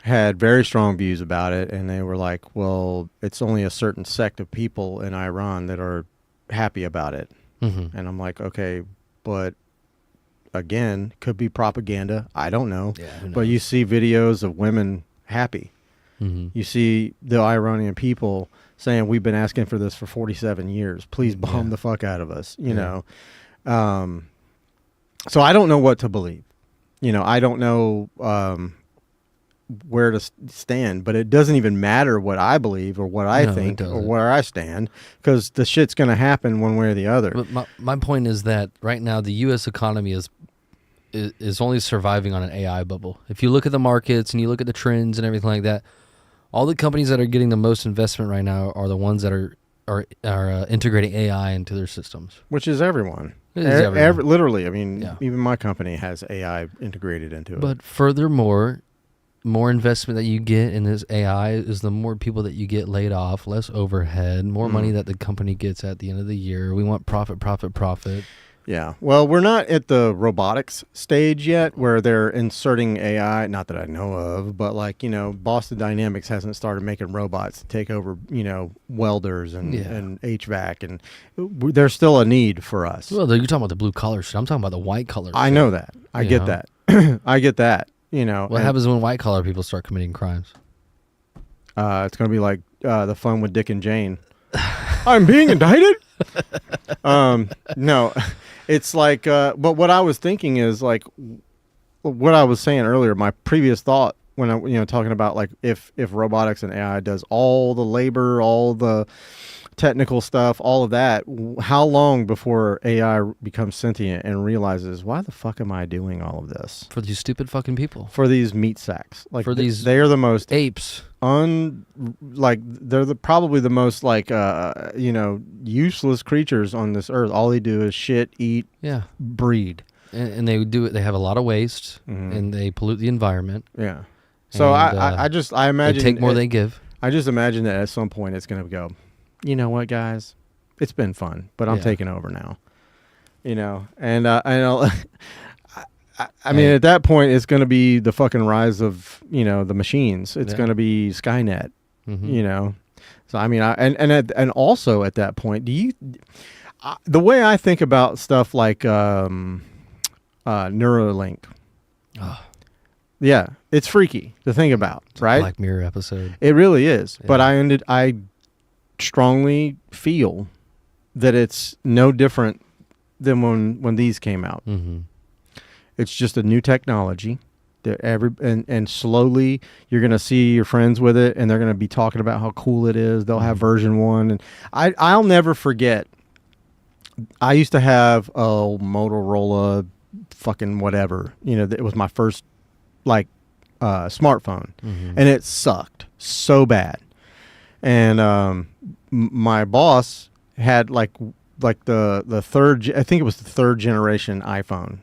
had very strong views about it. And they were like, well, it's only a certain sect of people in Iran that are happy about it. Mm-hmm. And I'm like, okay, but again, could be propaganda. I don't know. Yeah, who knows? But you see videos of women happy. Mm-hmm. You see the Iranian people saying, we've been asking for this for 47 years. Please bomb the fuck out of us, you know. So I don't know what to believe. I don't know where to stand, but it doesn't even matter what I believe or what I think or where I stand, because the shit's going to happen one way or the other. But my point is that right now the U.S. economy is only surviving on an AI bubble. If you look at the markets and you look at the trends and everything like that, all the companies that are getting the most investment right now are the ones that are integrating AI into their systems. Which is everyone. It is everyone. Literally, I mean, even my company has AI integrated into it. But furthermore, more investment that you get in this AI is the more people that you get laid off, less overhead, more money that the company gets at the end of the year. We want profit, profit, profit. Yeah. Well, we're not at the robotics stage yet where they're inserting AI, not that I know of, but like, Boston Dynamics hasn't started making robots to take over, welders and HVAC, and there's still a need for us. Well, you're talking about the blue collar shit. I'm talking about the white collar shit. I know that. I get that. I get that. What happens when white collar people start committing crimes? It's going to be like the fun with Dick and Jane. I'm being indicted? No, it's like, but what I was thinking is like what I was saying earlier, my previous thought when I, talking about like if robotics and AI does all the labor, all the technical stuff, all of that, how long before AI becomes sentient and realizes, why the fuck am I doing all of this? For these stupid fucking people. For these meat sacks. Like for these they are the most apes. They're probably the most useless creatures on this earth. All they do is shit, eat, breed. And they do it. They have a lot of waste and they pollute the environment. Yeah. So I imagine they take more than they give. I just imagine that at some point it's going to go, you know what, guys? It's been fun, but I'm taking over now. And I know. I mean, at that point, it's going to be the fucking rise of the machines. It's going to be Skynet. So I mean, and also at that point, the way I think about stuff like Neuralink. Oh. Yeah, it's freaky to think about, right? Black Mirror episode. It really is. Yeah. But I strongly feel that it's no different than when these came out. Mm-hmm. It's just a new technology that and slowly you're going to see your friends with it, and they're going to be talking about how cool it is. They'll have version 1, and I'll never forget. I used to have a Motorola fucking whatever. It was my first smartphone, and it sucked so bad. And my boss had like the third, I think it was the third generation iPhone.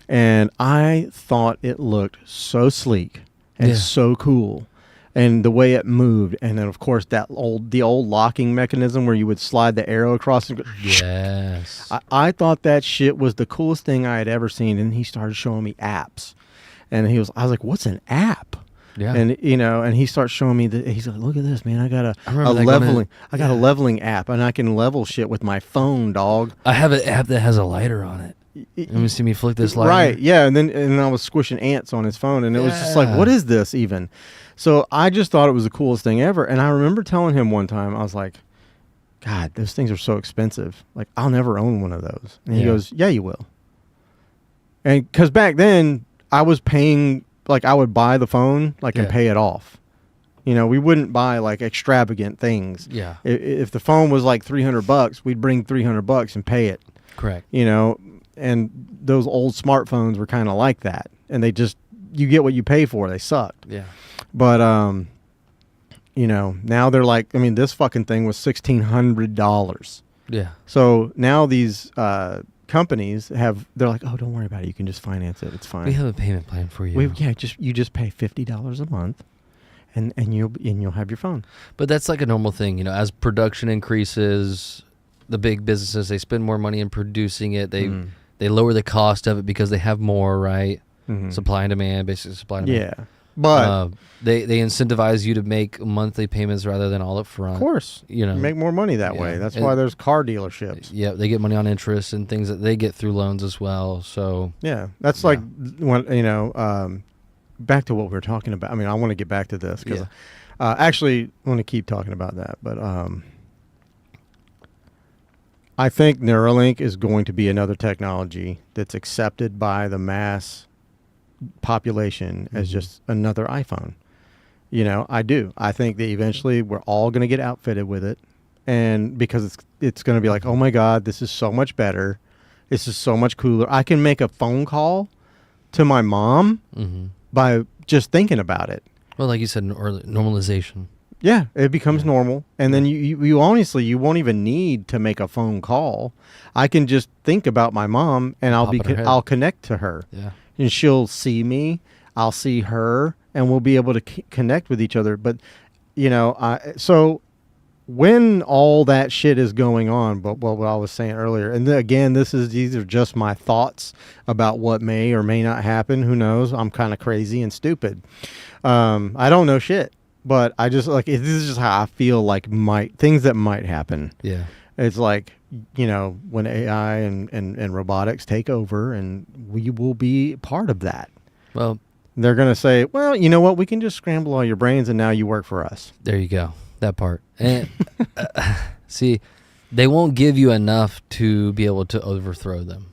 And I thought it looked so sleek and so cool, and the way it moved, and then of course the old locking mechanism where you would slide the arrow across and go. Yes. I thought that shit was the coolest thing I had ever seen, and he started showing me apps, and I was like, "What's an app?" Yeah. And and he starts showing me that. He's like, "Look at this, man! I got a leveling app, and I can level shit with my phone, dog." I have an app that has a lighter on it. Let me see me flick this lighter. Right, yeah, and I was squishing ants on his phone, and it was just like, what is this even? So I just thought it was the coolest thing ever, and I remember telling him one time, I was like, God, those things are so expensive. Like, I'll never own one of those. And he goes, yeah, you will. And because back then, I was paying, like, I would buy the phone, like, and pay it off. You know, we wouldn't buy, like, extravagant things. Yeah. If the phone was like $300, we'd bring $300 and pay it. Correct. You know, and those old smartphones were kind of like that. And they just, you get what you pay for. They sucked. Yeah. But, you know, now they're like, I mean, this fucking thing was $1,600. Yeah. So now these companies they're like, oh, don't worry about it. You can just finance it. It's fine. We have a payment plan for you. You just pay $50 a month, and you'll have your phone. But that's like a normal thing, you know. As production increases, the big businesses, they spend more money in producing it. They lower the cost of it because they have more, right? Mm-hmm. Supply and demand, basically supply and demand. Yeah. But they incentivize you to make monthly payments rather than all up front. Of course. You know, make more money that way. That's why there's car dealerships. Yeah, they get money on interest and things that they get through loans as well. So yeah, that's like when, you know, back to what we were talking about. I mean, I want to get back to this because actually I want to keep talking about that. But I think Neuralink is going to be another technology that's accepted by the mass population as just another iPhone. You know, I do. I think that eventually we're all going to get outfitted with it, and because it's going to be like, oh my God, this is so much better. This is so much cooler. I can make a phone call to my mom by just thinking about it. Well, like you said, normalization. Yeah, it becomes normal, and then you honestly, you won't even need to make a phone call. I can just think about my mom, and I'll connect to her. Yeah. And she'll see me, I'll see her, and we'll be able to connect with each other. But, you know, so when all that shit is going on, but what I was saying earlier, and again, these are just my thoughts about what may or may not happen. Who knows? I'm kind of crazy and stupid. I don't know shit, but I just this is just how I feel like things that might happen. Yeah. It's like, you know, when AI and robotics take over, and we will be part of that. Well, they're going to say, well, you know what? We can just scramble all your brains, and now you work for us. There you go. That part. And see, they won't give you enough to be able to overthrow them.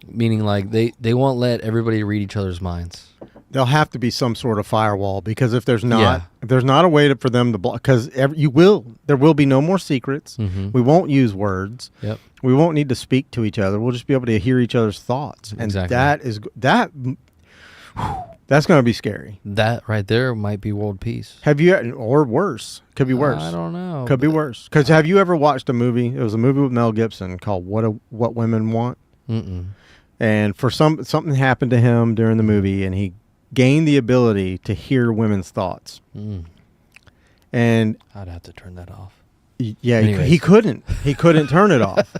Meaning, like, they won't let everybody read each other's minds. There'll have to be some sort of firewall, because if there's not a way for them to block, because there will be no more secrets. Mm-hmm. We won't use words. Yep. We won't need to speak to each other. We'll just be able to hear each other's thoughts. And that's going to be scary. That right there might be world peace. Have you, or worse? Could be worse. I don't know. Could be worse. Because have you ever watched a movie? It was a movie with Mel Gibson called What Women Want. Mm-mm. And for something happened to him during the movie, and he gained the ability to hear women's thoughts. And I'd have to turn that off. Yeah, he couldn't turn it off.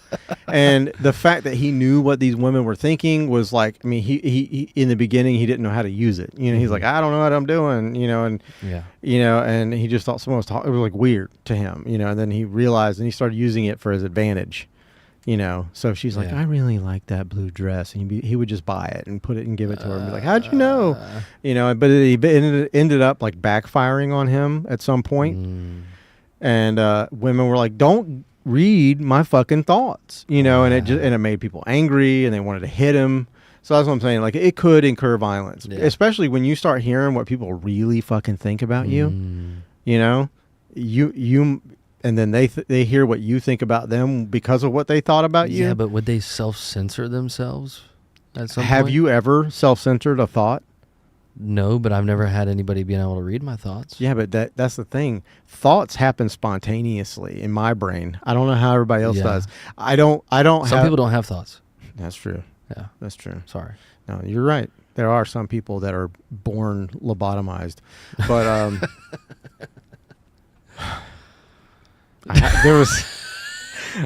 And the fact that he knew what these women were thinking was like, I mean, he in the beginning, he didn't know how to use it. You know, he's like, I don't know what I'm doing, you know, and, you know, and he just thought someone was talking. It was like weird to him, you know, and then he realized, and he started using it for his advantage, you know. So she's like, I really like that blue dress. And he would just buy it and put it and give it to her and be like, how'd you know? You know, but it ended up like backfiring on him at some point. And women were like, don't read my fucking thoughts, you know, and it made people angry, and they wanted to hit him. So that's what I'm saying. Like, it could incur violence, especially when you start hearing what people really fucking think about you, you know, and then they hear what you think about them because of what they thought about you. Yeah, but would they self-censor themselves at some point? Have you ever self-censored a thought? No, but I've never had anybody being able to read my thoughts. Yeah, but that's the thing. Thoughts happen spontaneously in my brain. I don't know how everybody else does. I don't. Some people don't have thoughts. That's true. Yeah, that's true. Sorry. No, you're right. There are some people that are born lobotomized, but there was.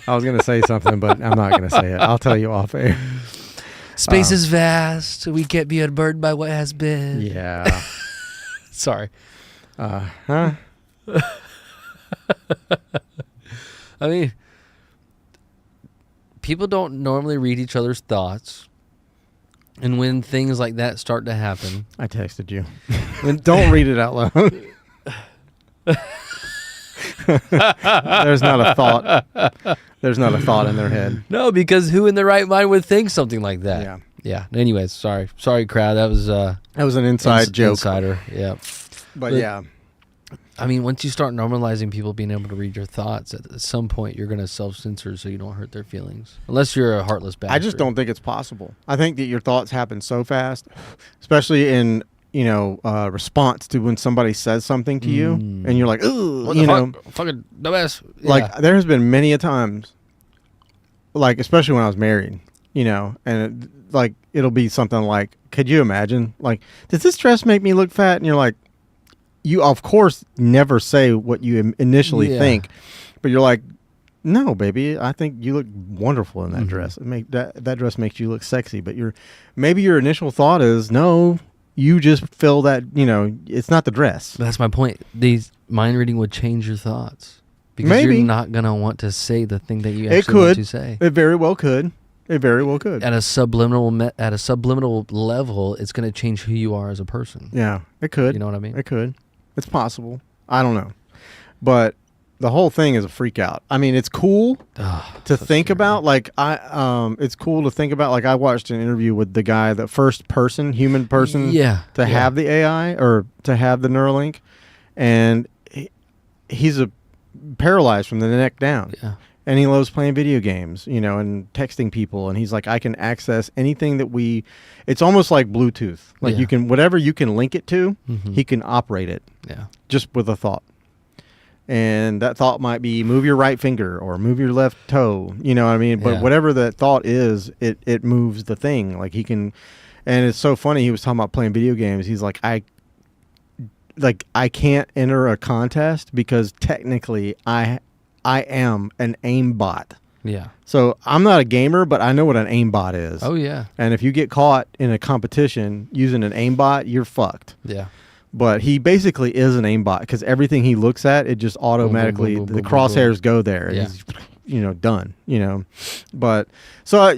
I was going to say something, but I'm not going to say it. I'll tell you off air. Space is vast. We can't be unburdened by what has been. Yeah. Sorry. Huh? I mean, people don't normally read each other's thoughts. And when things like that start to happen, I texted you. Don't read it out loud. There's not a thought. There's not a thought in their head. no, because who in their right mind would think something like that? Yeah. Yeah. Anyways, sorry, crowd. That was an inside joke. Insider. Yeah. But yeah. I mean, once you start normalizing people being able to read your thoughts, at some point you're going to self-censor so you don't hurt their feelings. Unless you're a heartless bastard. I just don't think it's possible. I think that your thoughts happen so fast, especially in, response to when somebody says something to you and you're like, ooh, what the fuck? Fucking dumbass. Yeah. Like there has been many a times, like, especially when I was married, and it'll be something like, could you imagine? Like, does this dress make me look fat? And you're like, you of course never say what you initially think, but you're like, no, baby, I think you look wonderful in that dress. That dress makes you look sexy. But maybe your initial thought is, no, you just feel that it's not the dress. That's my point. These mind reading would change your thoughts because you're not gonna want to say the thing that you actually want to say. It very well could. It very well could. At a subliminal level, it's going to change who you are as a person. Yeah, it could. You know what I mean? It could. It's possible. I don't know. But the whole thing is a freak out. I mean, it's cool to think about. Like, it's cool to think about. Like, I watched an interview with the guy, the first human person to have the AI or to have the Neuralink. And he's paralyzed from the neck down. Yeah. And he loves playing video games, and texting people. And he's like, I can access anything it's almost like Bluetooth. Like whatever you can link it to, he can operate it. Yeah. Just with a thought. And that thought might be move your right finger or move your left toe. You know what I mean? But whatever that thought is, it moves the thing. Like he can, and it's so funny. He was talking about playing video games. He's like, I can't enter a contest because technically I am an aimbot. Yeah. So I'm not a gamer, but I know what an aimbot is. Oh, yeah. And if you get caught in a competition using an aimbot, you're fucked. Yeah. But he basically is an aimbot because everything he looks at, it just automatically, the crosshairs go there. And he's, done, But, so,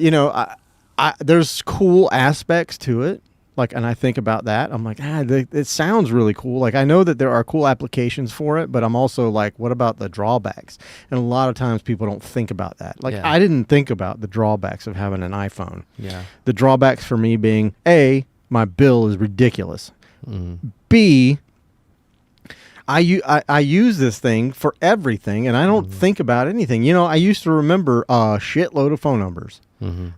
there's cool aspects to it. Like, and I think about that. I'm like, it sounds really cool. Like, I know that there are cool applications for it, but I'm also like, what about the drawbacks? And a lot of times people don't think about that. Like, I didn't think about the drawbacks of having an iPhone. Yeah. The drawbacks for me being, A, my bill is ridiculous. B, I use this thing for everything, and I don't think about anything. I used to remember a shitload of phone numbers.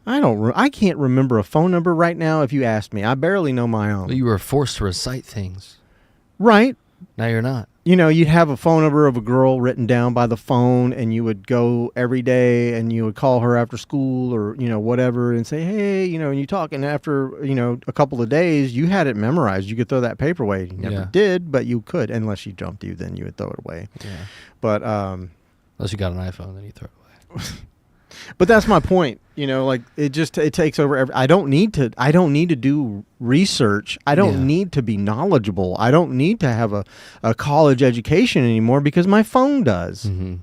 I can't remember a phone number right now if you asked me. I barely know my own. You were forced to recite things. Right. Now you're not. You'd have a phone number of a girl written down by the phone, and you would go every day, and you would call her after school or, whatever, and say, hey, and you talk, and after, a couple of days, you had it memorized. You could throw that paper away. You never did, but you could. Unless she jumped you, then you would throw it away. Yeah. But, unless you got an iPhone, then you throw it away. But that's my point. It takes over. I don't need to do research. I don't need to be knowledgeable. I don't need to have a college education anymore because my phone does. And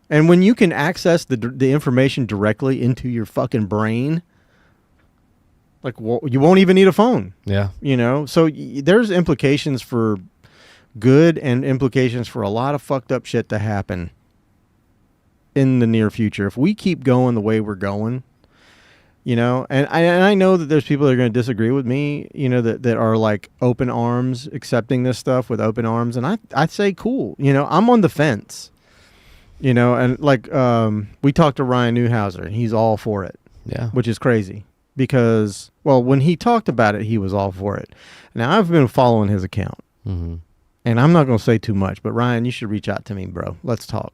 when you can access the information directly into your fucking brain, like you won't even need a phone. Yeah. So there's implications for good and implications for a lot of fucked up shit to happen in the near future. If we keep going the way we're going, and I know that there's people that are going to disagree with me, that are like open arms, accepting this stuff with open arms. And I say, cool. I'm on the fence, and like, we talked to Ryan Newhouser and he's all for it. Yeah. Which is crazy because, well, when he talked about it, he was all for it. Now I've been following his account and I'm not going to say too much, but Ryan, you should reach out to me, bro. Let's talk.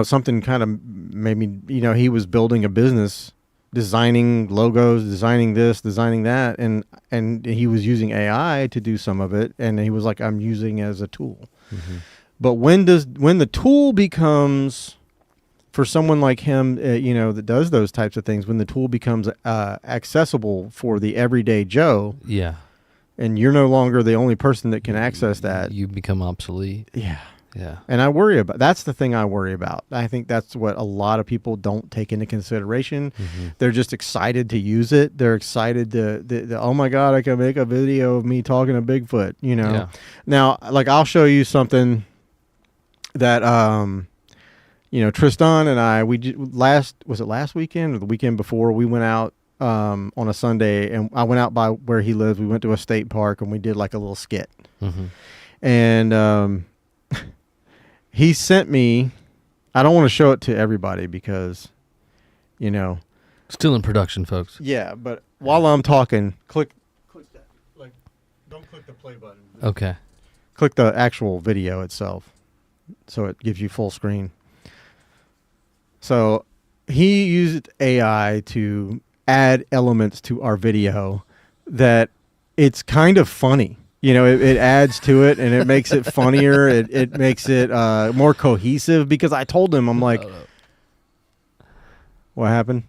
Something kind of made me, he was building a business, designing logos, designing this, designing that. And he was using AI to do some of it. And he was like, I'm using it as a tool. But when the tool becomes, for someone like him, that does those types of things, when the tool becomes accessible for the everyday Joe. Yeah. And you're no longer the only person that can access that. You become obsolete. Yeah. Yeah. And that's the thing I worry about. I think that's what a lot of people don't take into consideration. They're just excited to use it. They're excited oh my God, I can make a video of me talking to Bigfoot, Yeah. Now, like, I'll show you something that, Tristan and I, was it last weekend or the weekend before, we went out on a Sunday, and I went out by where he lives. We went to a state park and we did like a little skit. And, he sent me, I don't want to show it to everybody because, Still in production, folks. Yeah, but while I'm talking, click that. Like, don't click the play button. Okay. Click the actual video itself so it gives you full screen. So he used AI to add elements to our video that it's kind of funny. It adds to it, and it makes it funnier. It makes it more cohesive, because I told him, I'm like, what happened?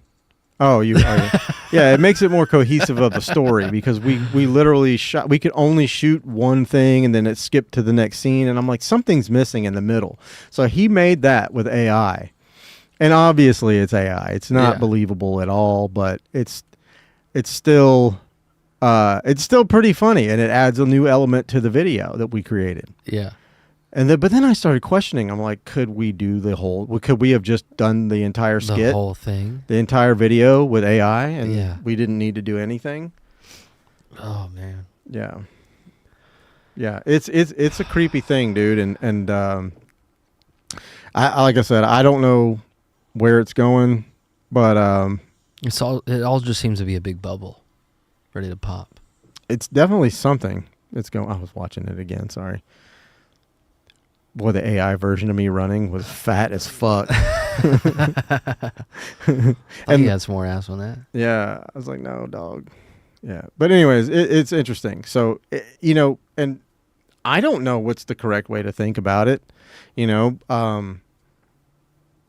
Oh, yeah, it makes it more cohesive of the story, because we literally we could only shoot one thing and then it skipped to the next scene. And I'm like, something's missing in the middle. So he made that with AI, and obviously it's AI. It's not believable at all, but it's still pretty funny, and it adds a new element to the video that we created. Yeah. But then I started questioning. I'm like, could we have just done the entire skit? The whole thing? The entire video with AI, and we didn't need to do anything? Oh, man. Yeah. Yeah, it's a creepy thing, dude, and I like I said, I don't know where it's going, but it all just seems to be a big bubble ready to pop. It's definitely something. I was watching it again, sorry. Boy, the AI version of me running was fat as fuck. And he had some more ass on that. Yeah, I was like, no, dog. Yeah, but anyways, it's interesting. So, and I don't know what's the correct way to think about it. I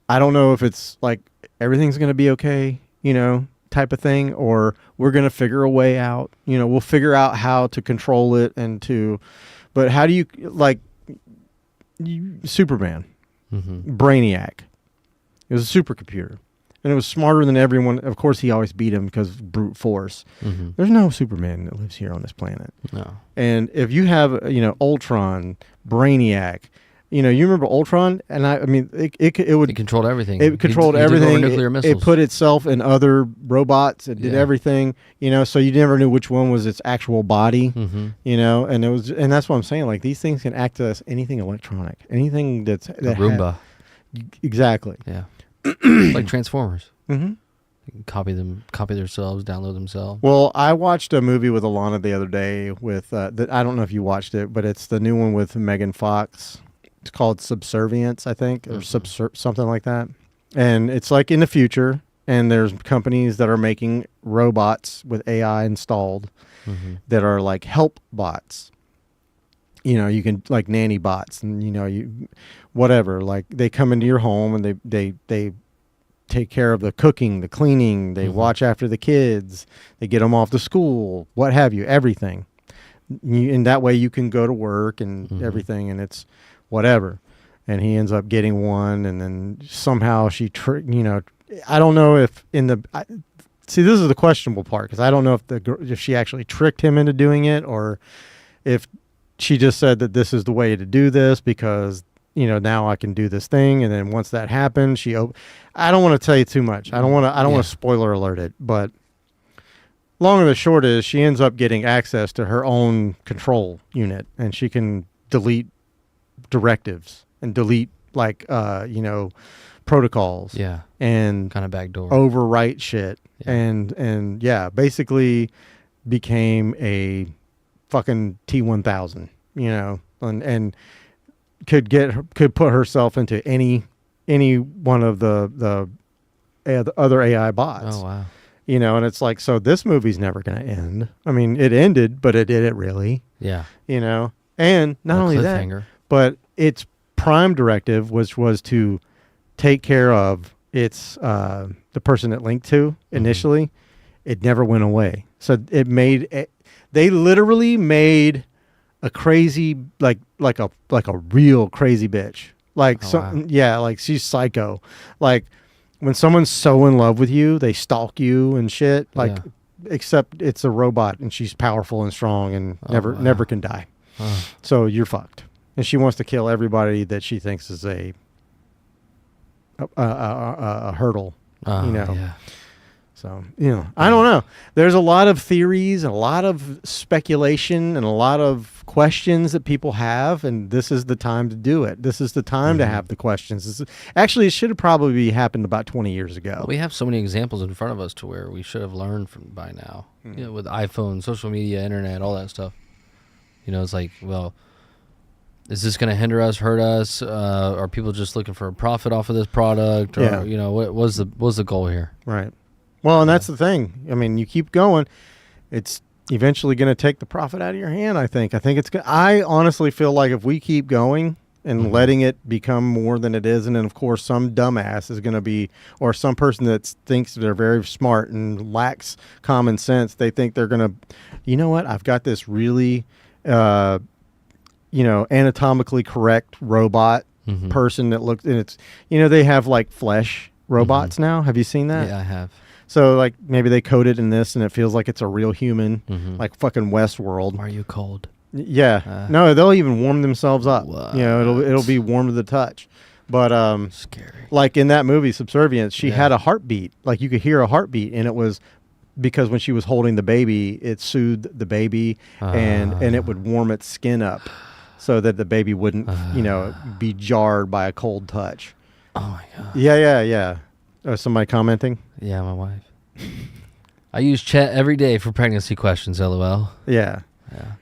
don't know if it's like everything's going to be okay, type of thing, or we're going to figure a way out. We'll figure out how to control it but how do you, like, Superman, Brainiac. It was a supercomputer, and it was smarter than everyone. Of course, he always beat him because of brute force. There's no Superman that lives here on this planet. No. And if you have, Ultron, Brainiac, you remember Ultron? And I mean, it controlled everything. It controlled everything. Nuclear missiles. It put itself in other robots. It did everything. So you never knew which one was its actual body. And that's what I'm saying. Like, these things can access anything electronic, anything that Roomba. Exactly. Yeah. Like Transformers. Mm-hmm. They can copy themselves, download themselves. Well, I watched a movie with Alana the other day with that. I don't know if you watched it, but it's the new one with Megan Fox. It's called Subservience, I think, or something like that. And it's like in the future, and there's companies that are making robots with AI installed that are like help bots. You can, like, nanny bots, and whatever. Like, they come into your home and they take care of the cooking, the cleaning, they watch after the kids, they get them off to school, what have you, everything. And that way you can go to work and everything, and it's whatever. And he ends up getting one, and then somehow she I don't know if see, this is the questionable part, because I don't know if she actually tricked him into doing it, or if she just said that this is the way to do this because now I can do this thing, and then once that happens, I don't want to tell you too much. I don't want to spoiler alert it, but long and the short is she ends up getting access to her own control unit, and she can delete directives and delete, like, protocols. Yeah. And kind of backdoor. Overwrite shit. Yeah. And basically became a fucking T-1000, and could put herself into any one of the other AI bots. Oh, wow. And it's like, so this movie's never going to end. I mean, it ended, but it didn't really. Yeah. And not only that, but its prime directive was to take care of its the person it linked to initially. It never went away. So they literally made a crazy like a real crazy bitch. Like wow. yeah, like she's psycho. Like when someone's so in love with you, they stalk you and shit. Like Yeah. except it's a robot and she's powerful and strong and Wow. never can die. Oh. So you're fucked. And she wants to kill everybody that she thinks is a hurdle. Yeah. So, I don't know. There's a lot of theories and a lot of speculation and a lot of questions that people have, and this is the time to do it. This is the time to have the questions. Actually, it should have probably happened about 20 years ago. We have so many examples in front of us to where we should have learned from by now. With iPhone, social media, internet, all that stuff. It's like, well, is this going to hinder us, hurt us? Are people just looking for a profit off of this product? Or, what was the goal here? Right. Well, and that's the thing. I mean, you keep going, it's eventually going to take the profit out of your hand, I think. I honestly feel like if we keep going and letting it become more than it is, and then, of course, some dumbass is going to be, or some person that thinks they're very smart and lacks common sense, they think they're going to, you know what, I've got this really, anatomically correct robot person that looks, and it's, they have like flesh robots now. Have you seen that? Yeah, I have. So, like, maybe they code it in this and it feels like it's a real human, like fucking Westworld. Are you cold? Yeah. No, they'll even warm themselves up. What? It'll be warm to the touch. But, scary. like in that movie, Subservience, she had a heartbeat. Like, you could hear a heartbeat, and it was because when she was holding the baby, it soothed the baby, and it would warm its skin up so that the baby wouldn't, be jarred by a cold touch. Oh, my God. Yeah. Somebody commenting? Yeah, my wife. I use chat every day for pregnancy questions, LOL. Yeah.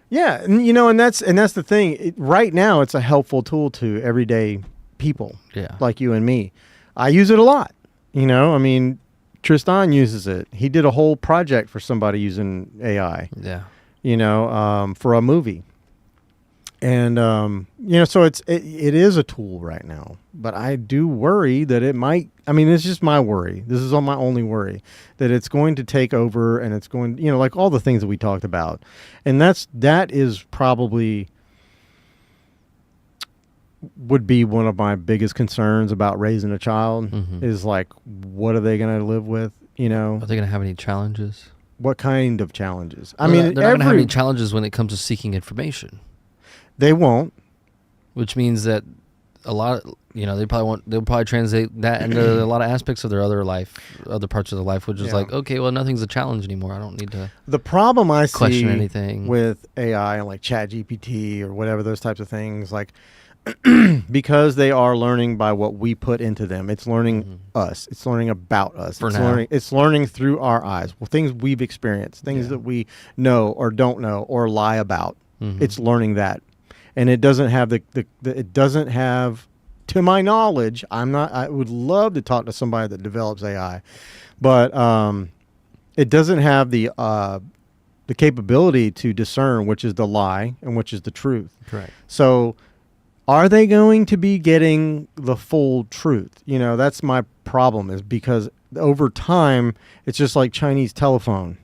And that's the thing. Right now, it's a helpful tool to everyday people like you and me. I use it a lot. I mean, Tristan uses it. He did a whole project for somebody using AI. Yeah. For a movie. And, so it is a tool right now. But I do worry that it might, it's just my worry. This is my only worry, that it's going to take over and it's going, like all the things that we talked about. And that is probably would be one of my biggest concerns about raising a child is like, what are they going to live with? Are they going to have any challenges? What kind of challenges? They're not going to have any challenges when it comes to seeking information. They won't. Which means that a lot of, they'll probably translate that into a lot of aspects of their other parts of their life, which is like, okay, well, nothing's a challenge anymore. I don't need to the problem I question see anything with AI and like ChatGPT or whatever, those types of things, like because they are learning by what we put into them. It's learning us. It's learning about us. It's learning through our eyes. Well, things we've experienced, things that we know or don't know or lie about. It's learning that. And it doesn't have it doesn't have, to my knowledge, I would love to talk to somebody that develops AI, but it doesn't have the capability to discern which is the lie and which is the truth. Correct. So are they going to be getting the full truth? That's my problem, is because over time, it's just like Chinese telephone.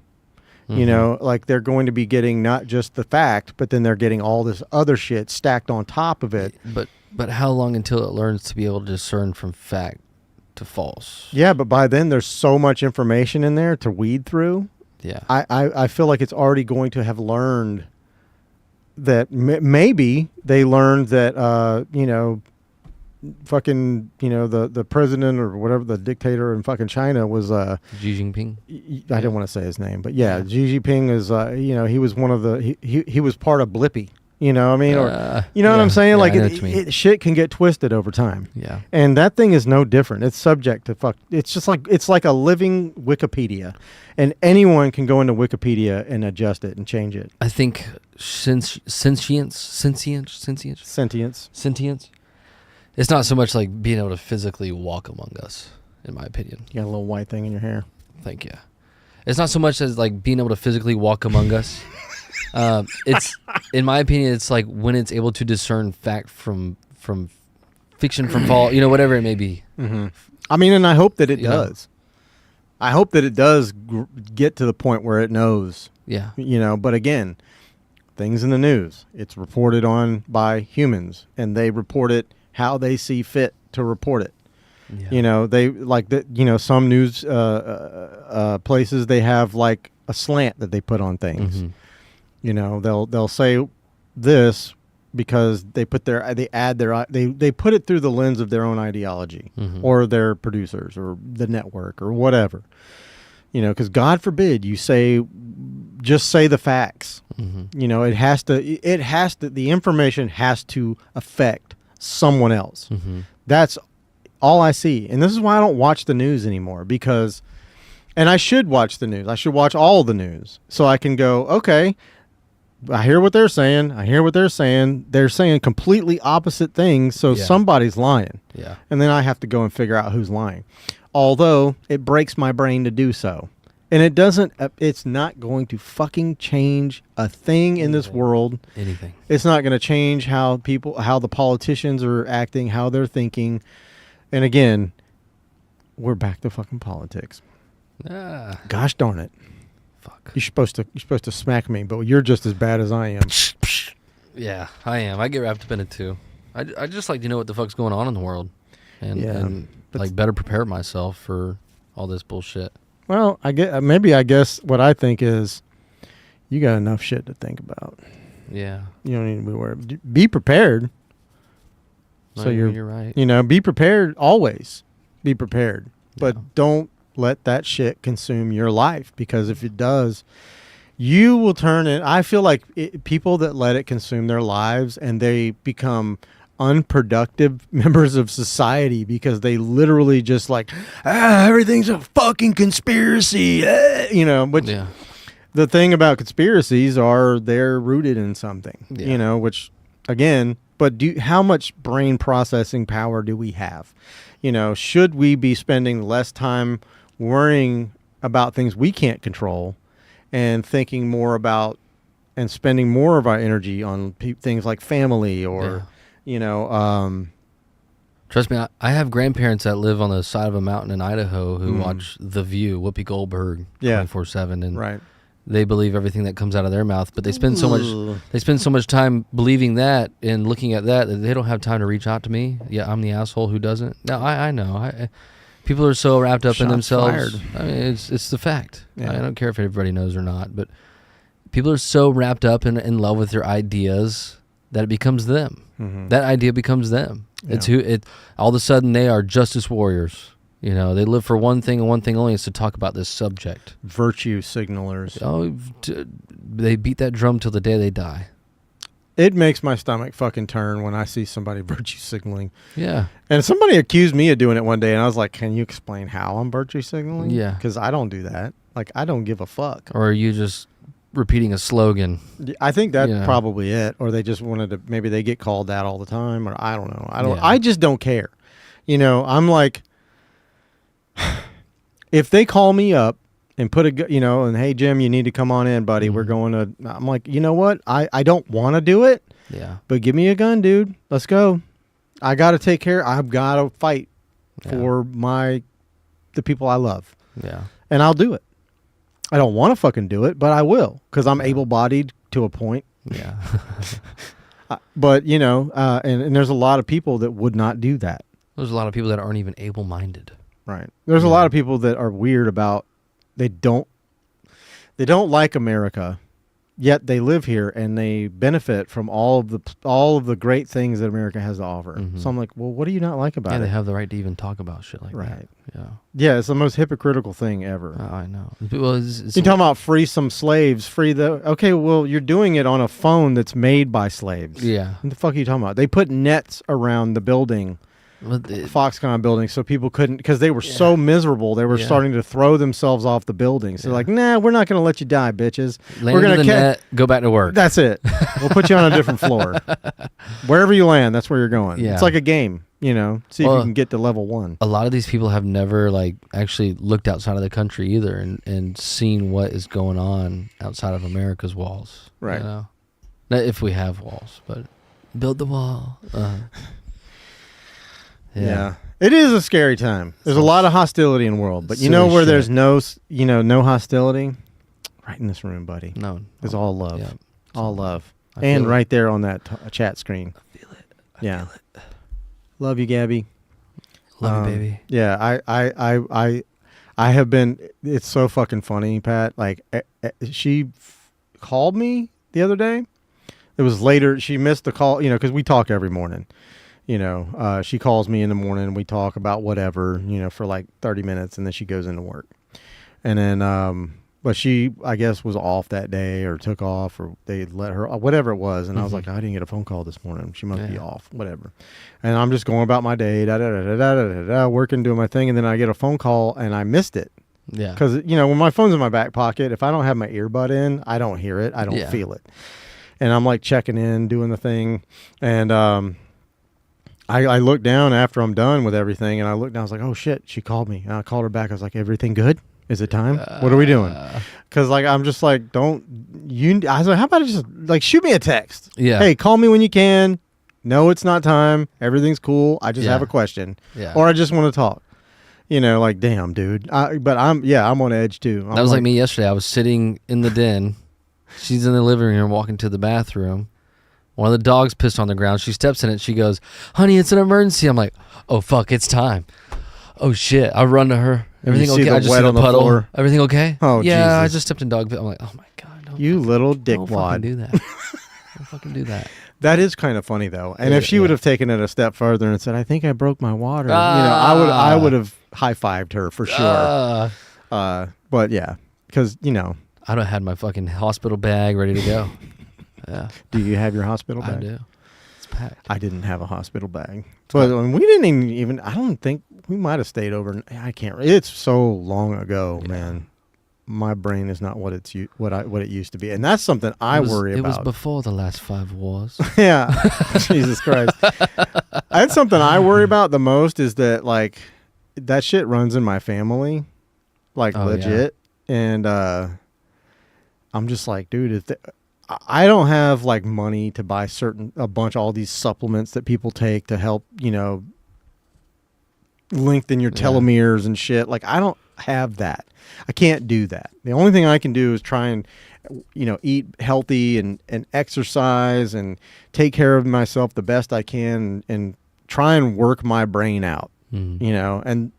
Like they're going to be getting not just the fact, but then they're getting all this other shit stacked on top of it. But how long until it learns to be able to discern from fact to false? Yeah, but by then there's so much information in there to weed through. Yeah. I feel like it's already going to have learned that maybe they learned that, fucking, the president or whatever, the dictator in fucking China was Xi Jinping. I didn't want to say his name, but yeah, Xi Jinping is he was one of the he was part of Blippy. What I'm saying? Like shit can get twisted over time. Yeah. And that thing is no different. It's subject to fuck. It's just like, it's like a living Wikipedia, and anyone can go into Wikipedia and adjust it and change it. I think sentience. It's not so much like being able to physically walk among us, in my opinion. You got a little white thing in your hair. Thank you. It's not so much as like being able to physically walk among us. It's, in my opinion, it's like when it's able to discern fact from fiction from false, whatever it may be. Mm-hmm. And I hope that it does. I hope that it does get to the point where it knows. Yeah. But again, things in the news. It's reported on by humans, and they report it how they see fit to report it. Yeah. You know, they like that. You know, some news places, they have like a slant that they put on things. Mm-hmm. You know, they'll say this because they put they put it through the lens of their own ideology, Mm-hmm. or their producers or the network or whatever. You know, because God forbid you just say the facts. Mm-hmm. You know, the information has to affect someone else. Mm-hmm. That's all I see. And this is why I don't watch the news anymore, and I should watch the news. I should watch all the news so I can go, okay, I hear what they're saying. They're saying completely opposite things. So somebody's lying. Yeah. And then I have to go and figure out who's lying. Although it breaks my brain to do so. And it's not going to fucking change a thing in this world. Anything. It's not going to change how the politicians are acting, how they're thinking. And again, we're back to fucking politics. Gosh darn it. Fuck. You're supposed to smack me, but you're just as bad as I am. Yeah, I am. I get wrapped up in it too. I just like to know what the fuck's going on in the world, and like better prepare myself for all this bullshit. Well, I guess what I think is, you got enough shit to think about. Yeah. You don't need to be worried. Be prepared. So you're right. You know, be prepared always. Be prepared, but don't let that shit consume your life, because if it does, you will turn it. I feel like people that let it consume their lives, and they become unproductive members of society because they literally just like, everything's a fucking conspiracy, you know. But the thing about conspiracies are they're rooted in something, you know, which again, but how much brain processing power do we have? You know, should we be spending less time worrying about things we can't control and thinking more about and spending more of our energy on things like family or, you know, trust me, I have grandparents that live on the side of a mountain in Idaho who watch The View, Whoopi Goldberg, 24/7, and they believe everything that comes out of their mouth. But they spend so much time believing that and looking at that they don't have time to reach out to me. Yeah, I'm the asshole who doesn't. No, I know. People are so wrapped up in themselves. Fired. I mean, it's the fact. I don't care if everybody knows or not, but people are so wrapped up in love with their ideas that it becomes them. Mm-hmm. That idea becomes them. Yeah. All of a sudden they are justice warriors. You know, they live for one thing and one thing only, is to talk about this subject. Virtue signalers. Oh, they beat that drum till the day they die. It makes my stomach fucking turn when I see somebody virtue signaling. Yeah. And somebody accused me of doing it one day, and I was like, can you explain how I'm virtue signaling? Yeah. Because I don't do that. Like, I don't give a fuck. Or are you just repeating a slogan? I think that's probably it. Or they just wanted to, maybe they get called that all the time, or I don't know. I just don't care. You know, I'm like, if they call me up and and hey, Jim, you need to come on in, buddy. Mm-hmm. We're going to, I'm like, you know what? I don't want to do it. Yeah. But give me a gun, dude. Let's go. I got to take care. I've got to fight for the people I love. Yeah. And I'll do it. I don't want to fucking do it, but I will, because I'm able-bodied to a point. Yeah. But, you know, and there's a lot of people that would not do that. There's a lot of people that aren't even able-minded. Right. There's a lot of people that are weird about, they don't like America, yet they live here and they benefit from all of the great things that America has to offer. Mm-hmm. So I'm like, well, what do you not like about it? Yeah, they have the right to even talk about shit like that. Right. Yeah. Yeah, it's the most hypocritical thing ever. I know. Well, you're talking about free some slaves, okay, well, you're doing it on a phone that's made by slaves. Yeah. What the fuck are you talking about? They put nets around the building. Foxconn building, so people couldn't, because they were so miserable, they were starting to throw themselves off the building. So like, nah, we're not going to let you die, bitches. We're going to net, go back to work. That's it. We'll put you on a different floor. Wherever you land, that's where you're going. Yeah. It's like a game, you know. See if you can get to level 1. A lot of these people have never actually looked outside of the country either and seen what is going on outside of America's walls. Right. You know? Not if we have walls, but build the wall. Yeah. It is a scary time. There's a lot of hostility in the world, but you know where there's no hostility? Right in this room, buddy. No. It's all love. Yeah. All love. and right there on that chat screen. I feel it. Yeah. Love you, Gabby. Love you, baby. Yeah, I have been. It's so fucking funny, Pat. Like, she called me the other day. It was later. She missed the call, because we talk every morning. She calls me in the morning and we talk about whatever, for like 30 minutes, and then she goes into work. And then, but she, I guess, was off that day or took off, or they let her, whatever it was. And I was like, I didn't get a phone call this morning. She must be off, whatever. And I'm just going about my day, working, doing my thing. And then I get a phone call and I missed it. Yeah. Because, when my phone's in my back pocket, if I don't have my earbud in, I don't hear it. I don't feel it. And I'm like checking in, doing the thing. And I looked down after I'm done with everything, and I looked down. I was like, oh, shit, she called me. And I called her back. I was like, everything good? Is it time? What are we doing? Because, like, I'm just like, I was like, how about I just, like, shoot me a text? Yeah. Hey, call me when you can. No, it's not time. Everything's cool. I just have a question. Yeah. Or I just want to talk. Like, damn, dude. But I'm on edge, too. That was like me yesterday. I was sitting in the den. She's in the living room walking to the bathroom. One of the dogs pissed on the ground. She steps in it. She goes, honey, it's an emergency. I'm like, oh, fuck, it's time. Oh, shit. I run to her. Everything okay? I just see the puddle. Floor. Everything okay? Oh, yeah, Jesus. I just stepped in dog pit. I'm like, oh, my God. You little dickwad. Don't fucking do that. Don't fucking do that. That is kind of funny, though. And if she would have taken it a step further and said, I think I broke my water, I would have high-fived her for sure. But, yeah, because, I don't have my fucking hospital bag ready to go. Yeah. Do you have your hospital bag? I do. It's packed. I didn't have a hospital bag. But we didn't even, I don't think, we might have stayed over. I can't, it's so long ago, man. My brain is not what it used to be. And that's something I worry about. It was before the last 5 wars. Yeah. Jesus Christ. That's something I worry about the most, is that, like, that shit runs in my family. Like, legit. Yeah. And I'm just like, dude, I don't have, like, money to buy all these supplements that people take to help, lengthen your telomeres and shit. Like, I don't have that. I can't do that. The only thing I can do is try and, eat healthy and exercise and take care of myself the best I can and try and work my brain out, and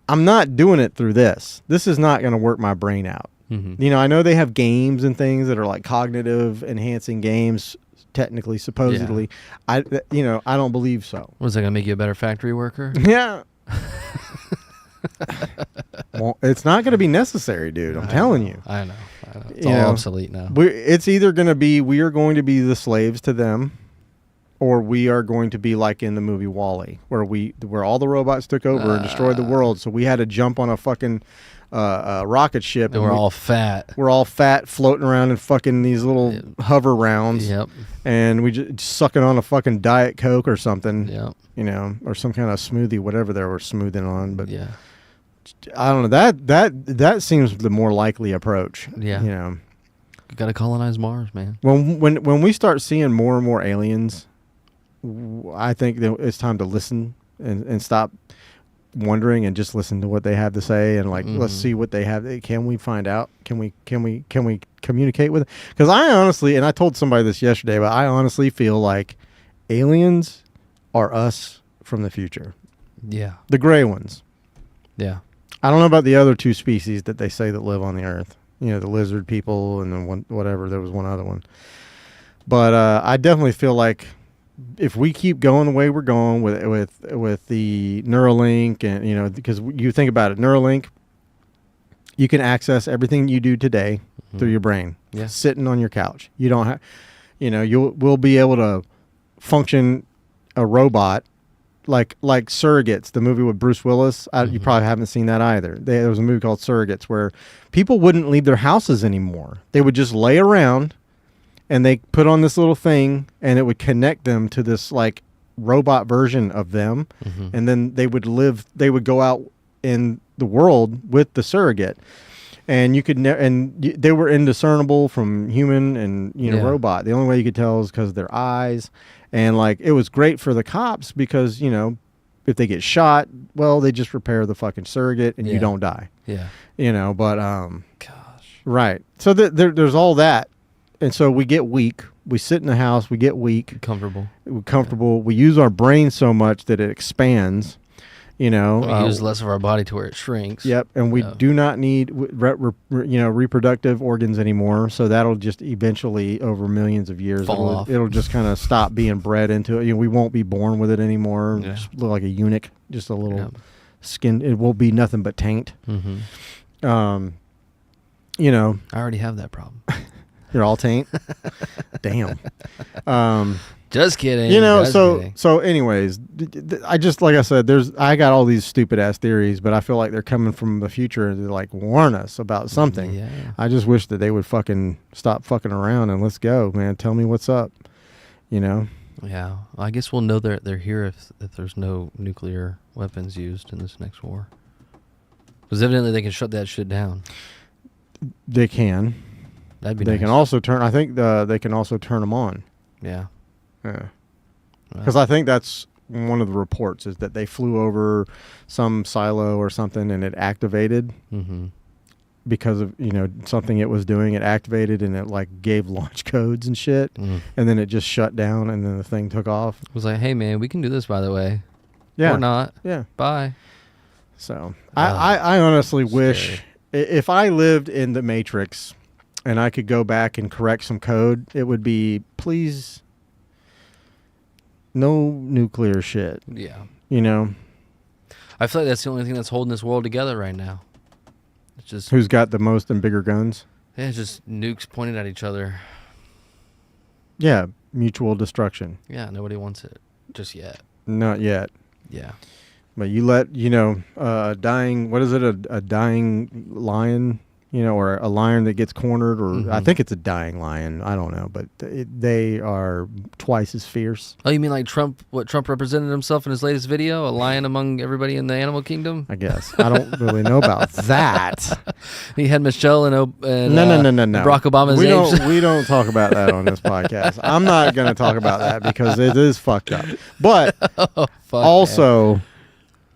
I'm not doing it through this. This is not going to work my brain out. Mm-hmm. I know they have games and things that are like cognitive enhancing games, technically, supposedly. Yeah. I don't believe so. Was that going to make you a better factory worker? Yeah. Well, it's not going to be necessary, dude. I'm telling you. I know. It's all obsolete now. It's either going to be, we are going to be the slaves to them, or we are going to be like in the movie WALL-E, where all the robots took over and destroyed the world. So we had to jump on a fucking rocket ship. And we're all fat. We're all fat, floating around in fucking these little hover rounds. Yep. And we just sucking on a fucking Diet Coke or something. Yep. Or some kind of smoothie, whatever they were smoothing on. But yeah, I don't know. That seems the more likely approach. Yeah. You got to colonize Mars, man. When we start seeing more and more aliens, I think that it's time to listen and stop wondering and just listen to what they have to say, and let's see what they have. Can we find out? Can we communicate with it? Because I honestly, and I told somebody this yesterday, but I honestly feel like aliens are us from the future. Yeah. The gray ones. Yeah. I don't know about the other 2 species that they say that live on the earth. The lizard people and then whatever. There was one other one. But I definitely feel like if we keep going the way we're going with the Neuralink, and because you think about it, Neuralink, you can access everything you do today through your brain, sitting on your couch. You don't have, we'll be able to function a robot like Surrogates, the movie with Bruce Willis. You probably haven't seen that either. There was a movie called Surrogates where people wouldn't leave their houses anymore. They would just lay around, and they put on this little thing, and it would connect them to this like robot version of them, and then they would go out in the world with the surrogate, and you could they were indiscernible from human and robot. The only way you could tell is because of their eyes. And like, it was great for the cops because, if they get shot, well, they just repair the fucking surrogate and you don't die. Yeah. But, gosh. Right. So there's all that. and so we get weak. We sit in the house. We get weak. Comfortable. We're comfortable. We use our brain so much that it expands. You know, We use less of our body to where it shrinks. Yep, and we do not need reproductive organs anymore. So that'll just eventually, over millions of years, it'll just kind of stop being bred into it. You know, we won't be born with it anymore. Yeah. Just look like a eunuch, just a little skin. It will be nothing but taint. Mm-hmm. You know, I already have that problem. you're all taint. Damn. Just kidding. You know, just kidding. so anyways, I just, like I said, I got all these stupid ass theories, but I feel like they're coming from the future to like warn us about something. Yeah. I just wish that they would fucking stop fucking around and let's go, man. Tell me what's up. You know? Yeah. I guess we'll know they're here if there's no nuclear weapons used in this next war. Because evidently they can shut that shit down. They can. That'd be They nice. can also turn. I think they can also turn them on. Yeah. Yeah. Because I think that's one of the reports is that they flew over some silo or something and it activated because of, you know, something it was doing. It activated and it like gave launch codes and shit. And then it just shut down and then the thing took off. It was like, hey man, we can do this, by the way. Yeah. Or not. Yeah. Bye. So I honestly wish if I lived in the Matrix and I could go back and correct some code, it would be, please, no nuclear shit. Yeah. You know? I feel like that's the only thing that's holding this world together right now. It's just Who's got the most and bigger guns? yeah, it's just nukes pointed at each other. Yeah, mutual destruction. Yeah, nobody wants it just yet. Not yet. Yeah. But you let, you know, dying, what is it, a dying lion, you know, or a lion that gets cornered, or I think it's a dying lion. I don't know, but they are twice as fierce. Oh, you mean like Trump, what Trump represented himself in his latest video, a lion among everybody in the animal kingdom? I guess. I don't really know about that. He had Michelle and No. Barack Obama's names. We don't talk about that on this podcast. I'm not going to talk about that because it is fucked up. But also,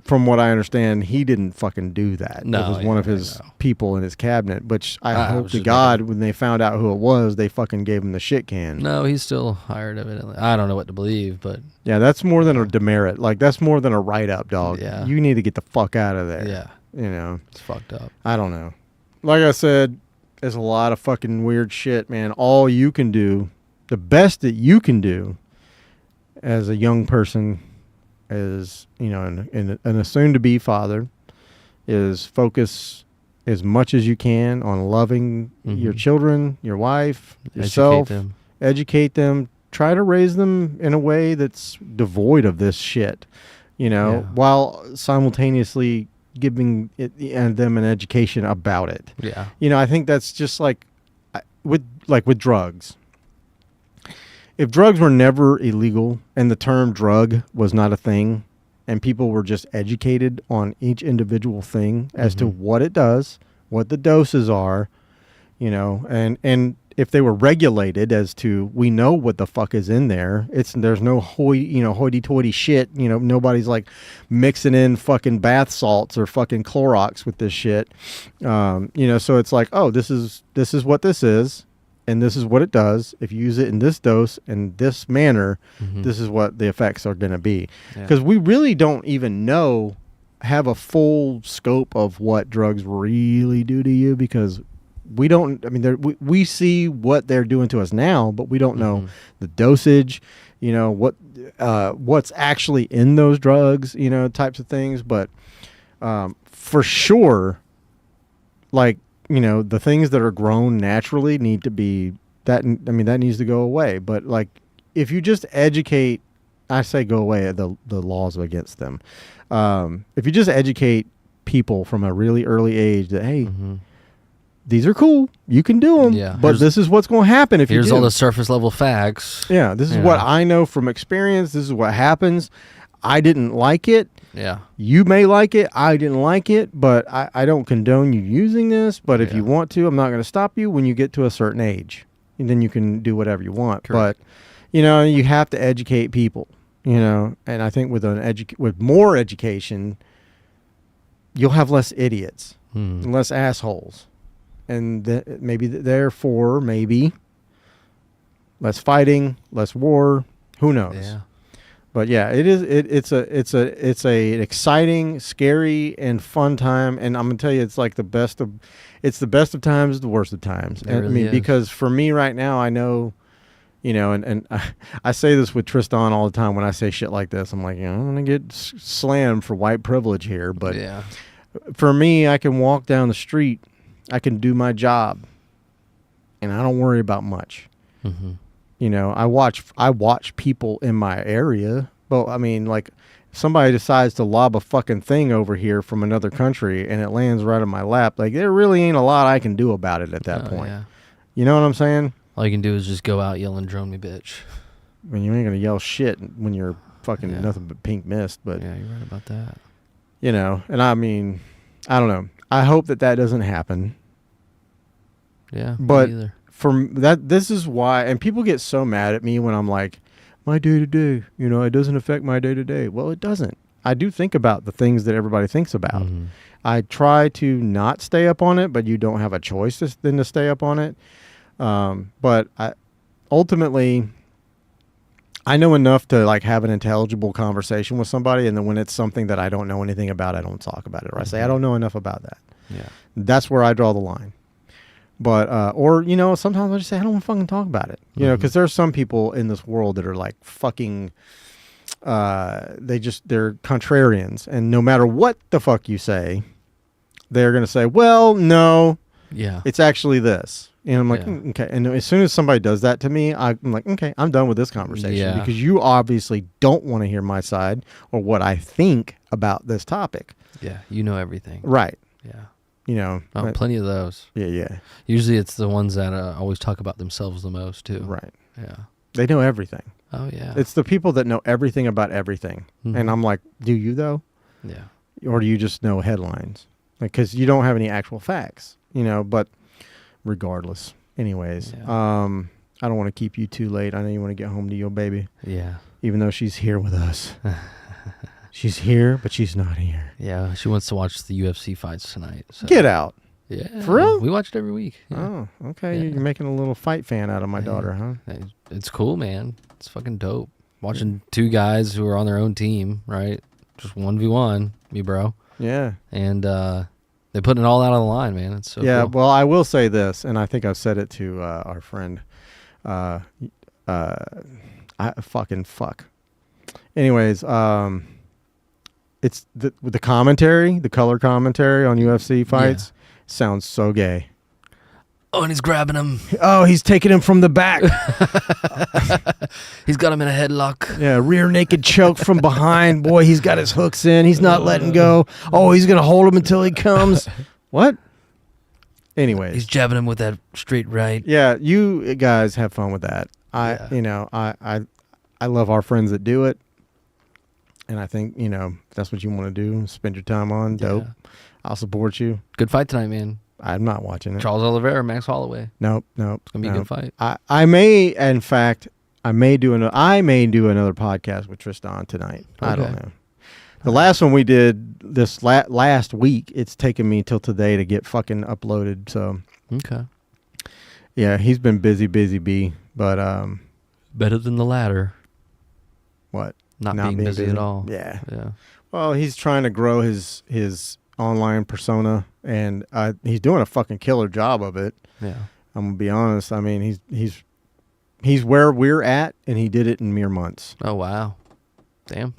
from what I understand, he didn't fucking do that. No, it was one of his people in his cabinet, which I hope to just God when they found out who it was, they fucking gave him the shit can. No, he's still hired evidently. I don't know what to believe, but yeah, that's more than a demerit. Like, that's more than a write-up, dog. Yeah. You need to get the fuck out of there. yeah, You know? it's fucked up. I don't know. Like I said, there's a lot of fucking weird shit, man. All you can do, the best that you can do as a young person, is, you know, and a soon-to-be father, is focus as much as you can on loving your children, your wife, yourself. Educate them. Try to raise them in a way that's devoid of this shit, you know, while simultaneously giving them an education about it. Yeah. You know, I think that's just like with drugs. If drugs were never illegal and the term drug was not a thing and people were just educated on each individual thing as to what it does, what the doses are, you know, and if they were regulated as to, we know what the fuck is in there. There's no hoity-toity shit. You know, nobody's like mixing in fucking bath salts or fucking Clorox with this shit. You know, so it's like, oh, this is what this is. And this is what it does. If you use it in this dose and this manner, this is what the effects are going to be. Because we really don't even have a full scope of what drugs really do to you, because we don't, I mean, we see what they're doing to us now, but we don't know the dosage, you know, what's actually in those drugs, you know, types of things. But for sure, like, you know, the things that are grown naturally need to be that. I mean, that needs to go away. But like, if you just educate, I say go away, the laws against them. If you just educate people from a really early age that, hey, these are cool, you can do them. Yeah, but this is what's going to happen if you do. Here's all the surface level facts. Yeah, this is what I know from experience. This is what happens. I didn't like it. Yeah. You may like it. I didn't like it, but I don't condone you using this. But if you want to, I'm not going to stop you when you get to a certain age. And then you can do whatever you want. Correct. But, you know, you have to educate people, you know. And I think with with more education, you'll have less idiots, and less assholes. And therefore, maybe less fighting, less war. Who knows? Yeah. But yeah, it's an exciting, scary, and fun time. And I'm gonna tell you, it's the best of times, the worst of times. And, really is. because for me right now, I know, and I say this with Tristan all the time when I say shit like this. I'm like, I'm gonna get slammed for white privilege here, but yeah. for me, I can walk down the street, I can do my job, and I don't worry about much. Mm-hmm. I watch people in my area, but I mean, like, if somebody decides to lob a fucking thing over here from another country and it lands right on my lap, like, there really ain't a lot I can do about it at that point. Yeah. You know what I'm saying? All you can do is just go out yelling, "Drone me, bitch." I mean, you ain't gonna yell shit when you're fucking nothing but pink mist, but yeah, you're right about that. And I mean, I don't know. I hope that doesn't happen. Yeah, but me either. This is why, and people get so mad at me when I'm like, my day to day, it doesn't affect my day to day. Well, it doesn't. I do think about the things that everybody thinks about. Mm-hmm. I try to not stay up on it, but you don't have a choice than to stay up on it. But ultimately, I know enough to like have an intelligible conversation with somebody, and then when it's something that I don't know anything about, I don't talk about it. Or I say I don't know enough about that. Yeah, that's where I draw the line. But or sometimes I just say I don't want to fucking talk about it. Because there's some people in this world that are like fucking. They're contrarians, and no matter what the fuck you say, they're gonna say, well, no, it's actually this. And I'm like, okay. And as soon as somebody does that to me, I'm like, okay, I'm done with this conversation because you obviously don't want to hear my side or what I think about this topic. Yeah, you know everything. Right. Yeah. Plenty of those. Yeah. Usually it's the ones that always talk about themselves the most too. Right. Yeah. They know everything. Oh yeah. It's the people that know everything about everything. Mm-hmm. And I'm like, do you though? Yeah. Or do you just know headlines? Because you don't have any actual facts, but regardless. Anyways, I don't want to keep you too late. I know you want to get home to your baby. Yeah. Even though she's here with us. She's here, but she's not here. Yeah, she wants to watch the UFC fights tonight. So. Get out. Yeah. For real? We watch it every week. Yeah. Oh, okay. Yeah. You're making a little fight fan out of my daughter, huh? It's cool, man. It's fucking dope. Watching two guys who are on their own team, right? Just 1v1, me bro. Yeah. And they're putting it all out on the line, man. It's so cool. Well, I will say this, and I think I've said it to our friend. Fuck. Anyways, it's the commentary, the color commentary on UFC fights sounds so gay. Oh, and he's grabbing him. Oh, he's taking him from the back. He's got him in a headlock. Yeah, rear naked choke from behind. Boy, he's got his hooks in. He's not letting go. Oh, he's going to hold him until he comes. What? Anyways. He's jabbing him with that straight right. Yeah, you guys have fun with that. I love our friends that do it. And I think, if that's what you want to do, spend your time on, dope. I'll support you. Good fight tonight, man. I'm not watching it. Charles Oliveira, Max Holloway. Nope. It's gonna be a good fight. I may, in fact, do another podcast with Tristan tonight. Okay. I don't know. The last one we did this last week, it's taken me till today to get fucking uploaded. So okay. Yeah, he's been busy, B. But better than the latter. What? Not being busy at all. Yeah. Well, he's trying to grow his online persona, and he's doing a fucking killer job of it. Yeah, I'm gonna be honest. I mean, he's where we're at, and he did it in mere months. Oh wow, damn.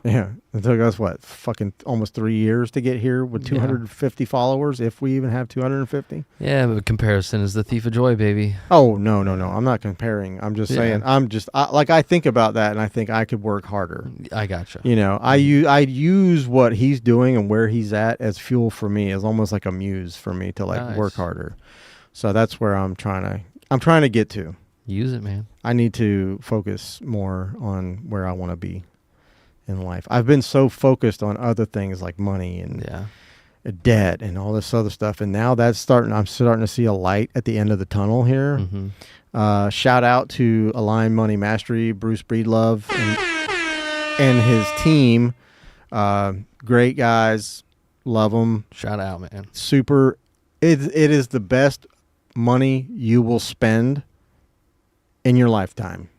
Yeah, it took us fucking almost 3 years to get here with 250 followers, if we even have 250. Yeah, but comparison is the thief of joy, baby. Oh no, I'm not comparing. I'm just saying. I think about that, and I think I could work harder. I gotcha. I use what he's doing and where he's at as fuel for me, as almost like a muse for me to work harder. So that's where I'm trying to get to. Use it, man. I need to focus more on where I want to be in life. I've been so focused on other things like money and debt and all this other stuff, and now I'm starting to see a light at the end of the tunnel here. Mm-hmm. Shout out to Align Money Mastery, Bruce Breedlove and his team. Great guys, love them. Shout out, man. Super. It is the best money you will spend in your lifetime.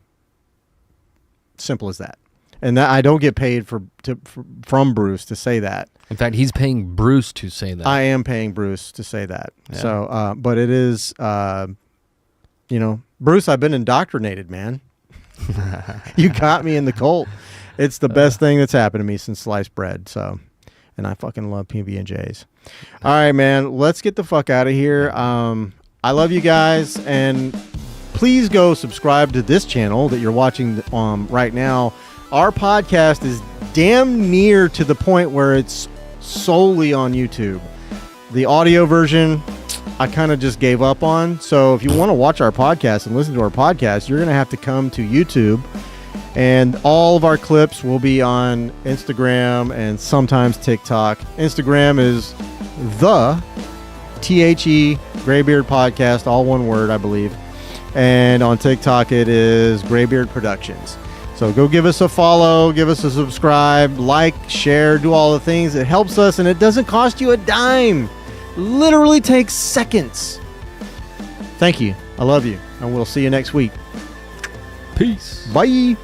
Simple as that. And that I don't get paid from Bruce to say that. In fact, he's paying Bruce to say that. I am paying Bruce to say that. Yeah. So, but it is, Bruce, I've been indoctrinated, man. You got me in the cult. It's the best thing that's happened to me since sliced bread. So, and I fucking love PB&Js. All right, man, let's get the fuck out of here. I love you guys, and please go subscribe to this channel that you're watching right now. Our podcast is damn near to the point where it's solely on YouTube. The audio version, I kind of just gave up on. So if you want to watch our podcast and listen to our podcast, you're going to have to come to YouTube. And all of our clips will be on Instagram and sometimes TikTok. Instagram is the THE Graybeard Podcast, all one word, I believe. And on TikTok, it is Graybeard Productions. So go give us a follow, give us a subscribe, like, share, do all the things. It helps us, and it doesn't cost you a dime. Literally takes seconds. Thank you. I love you, and we'll see you next week. Peace. Bye.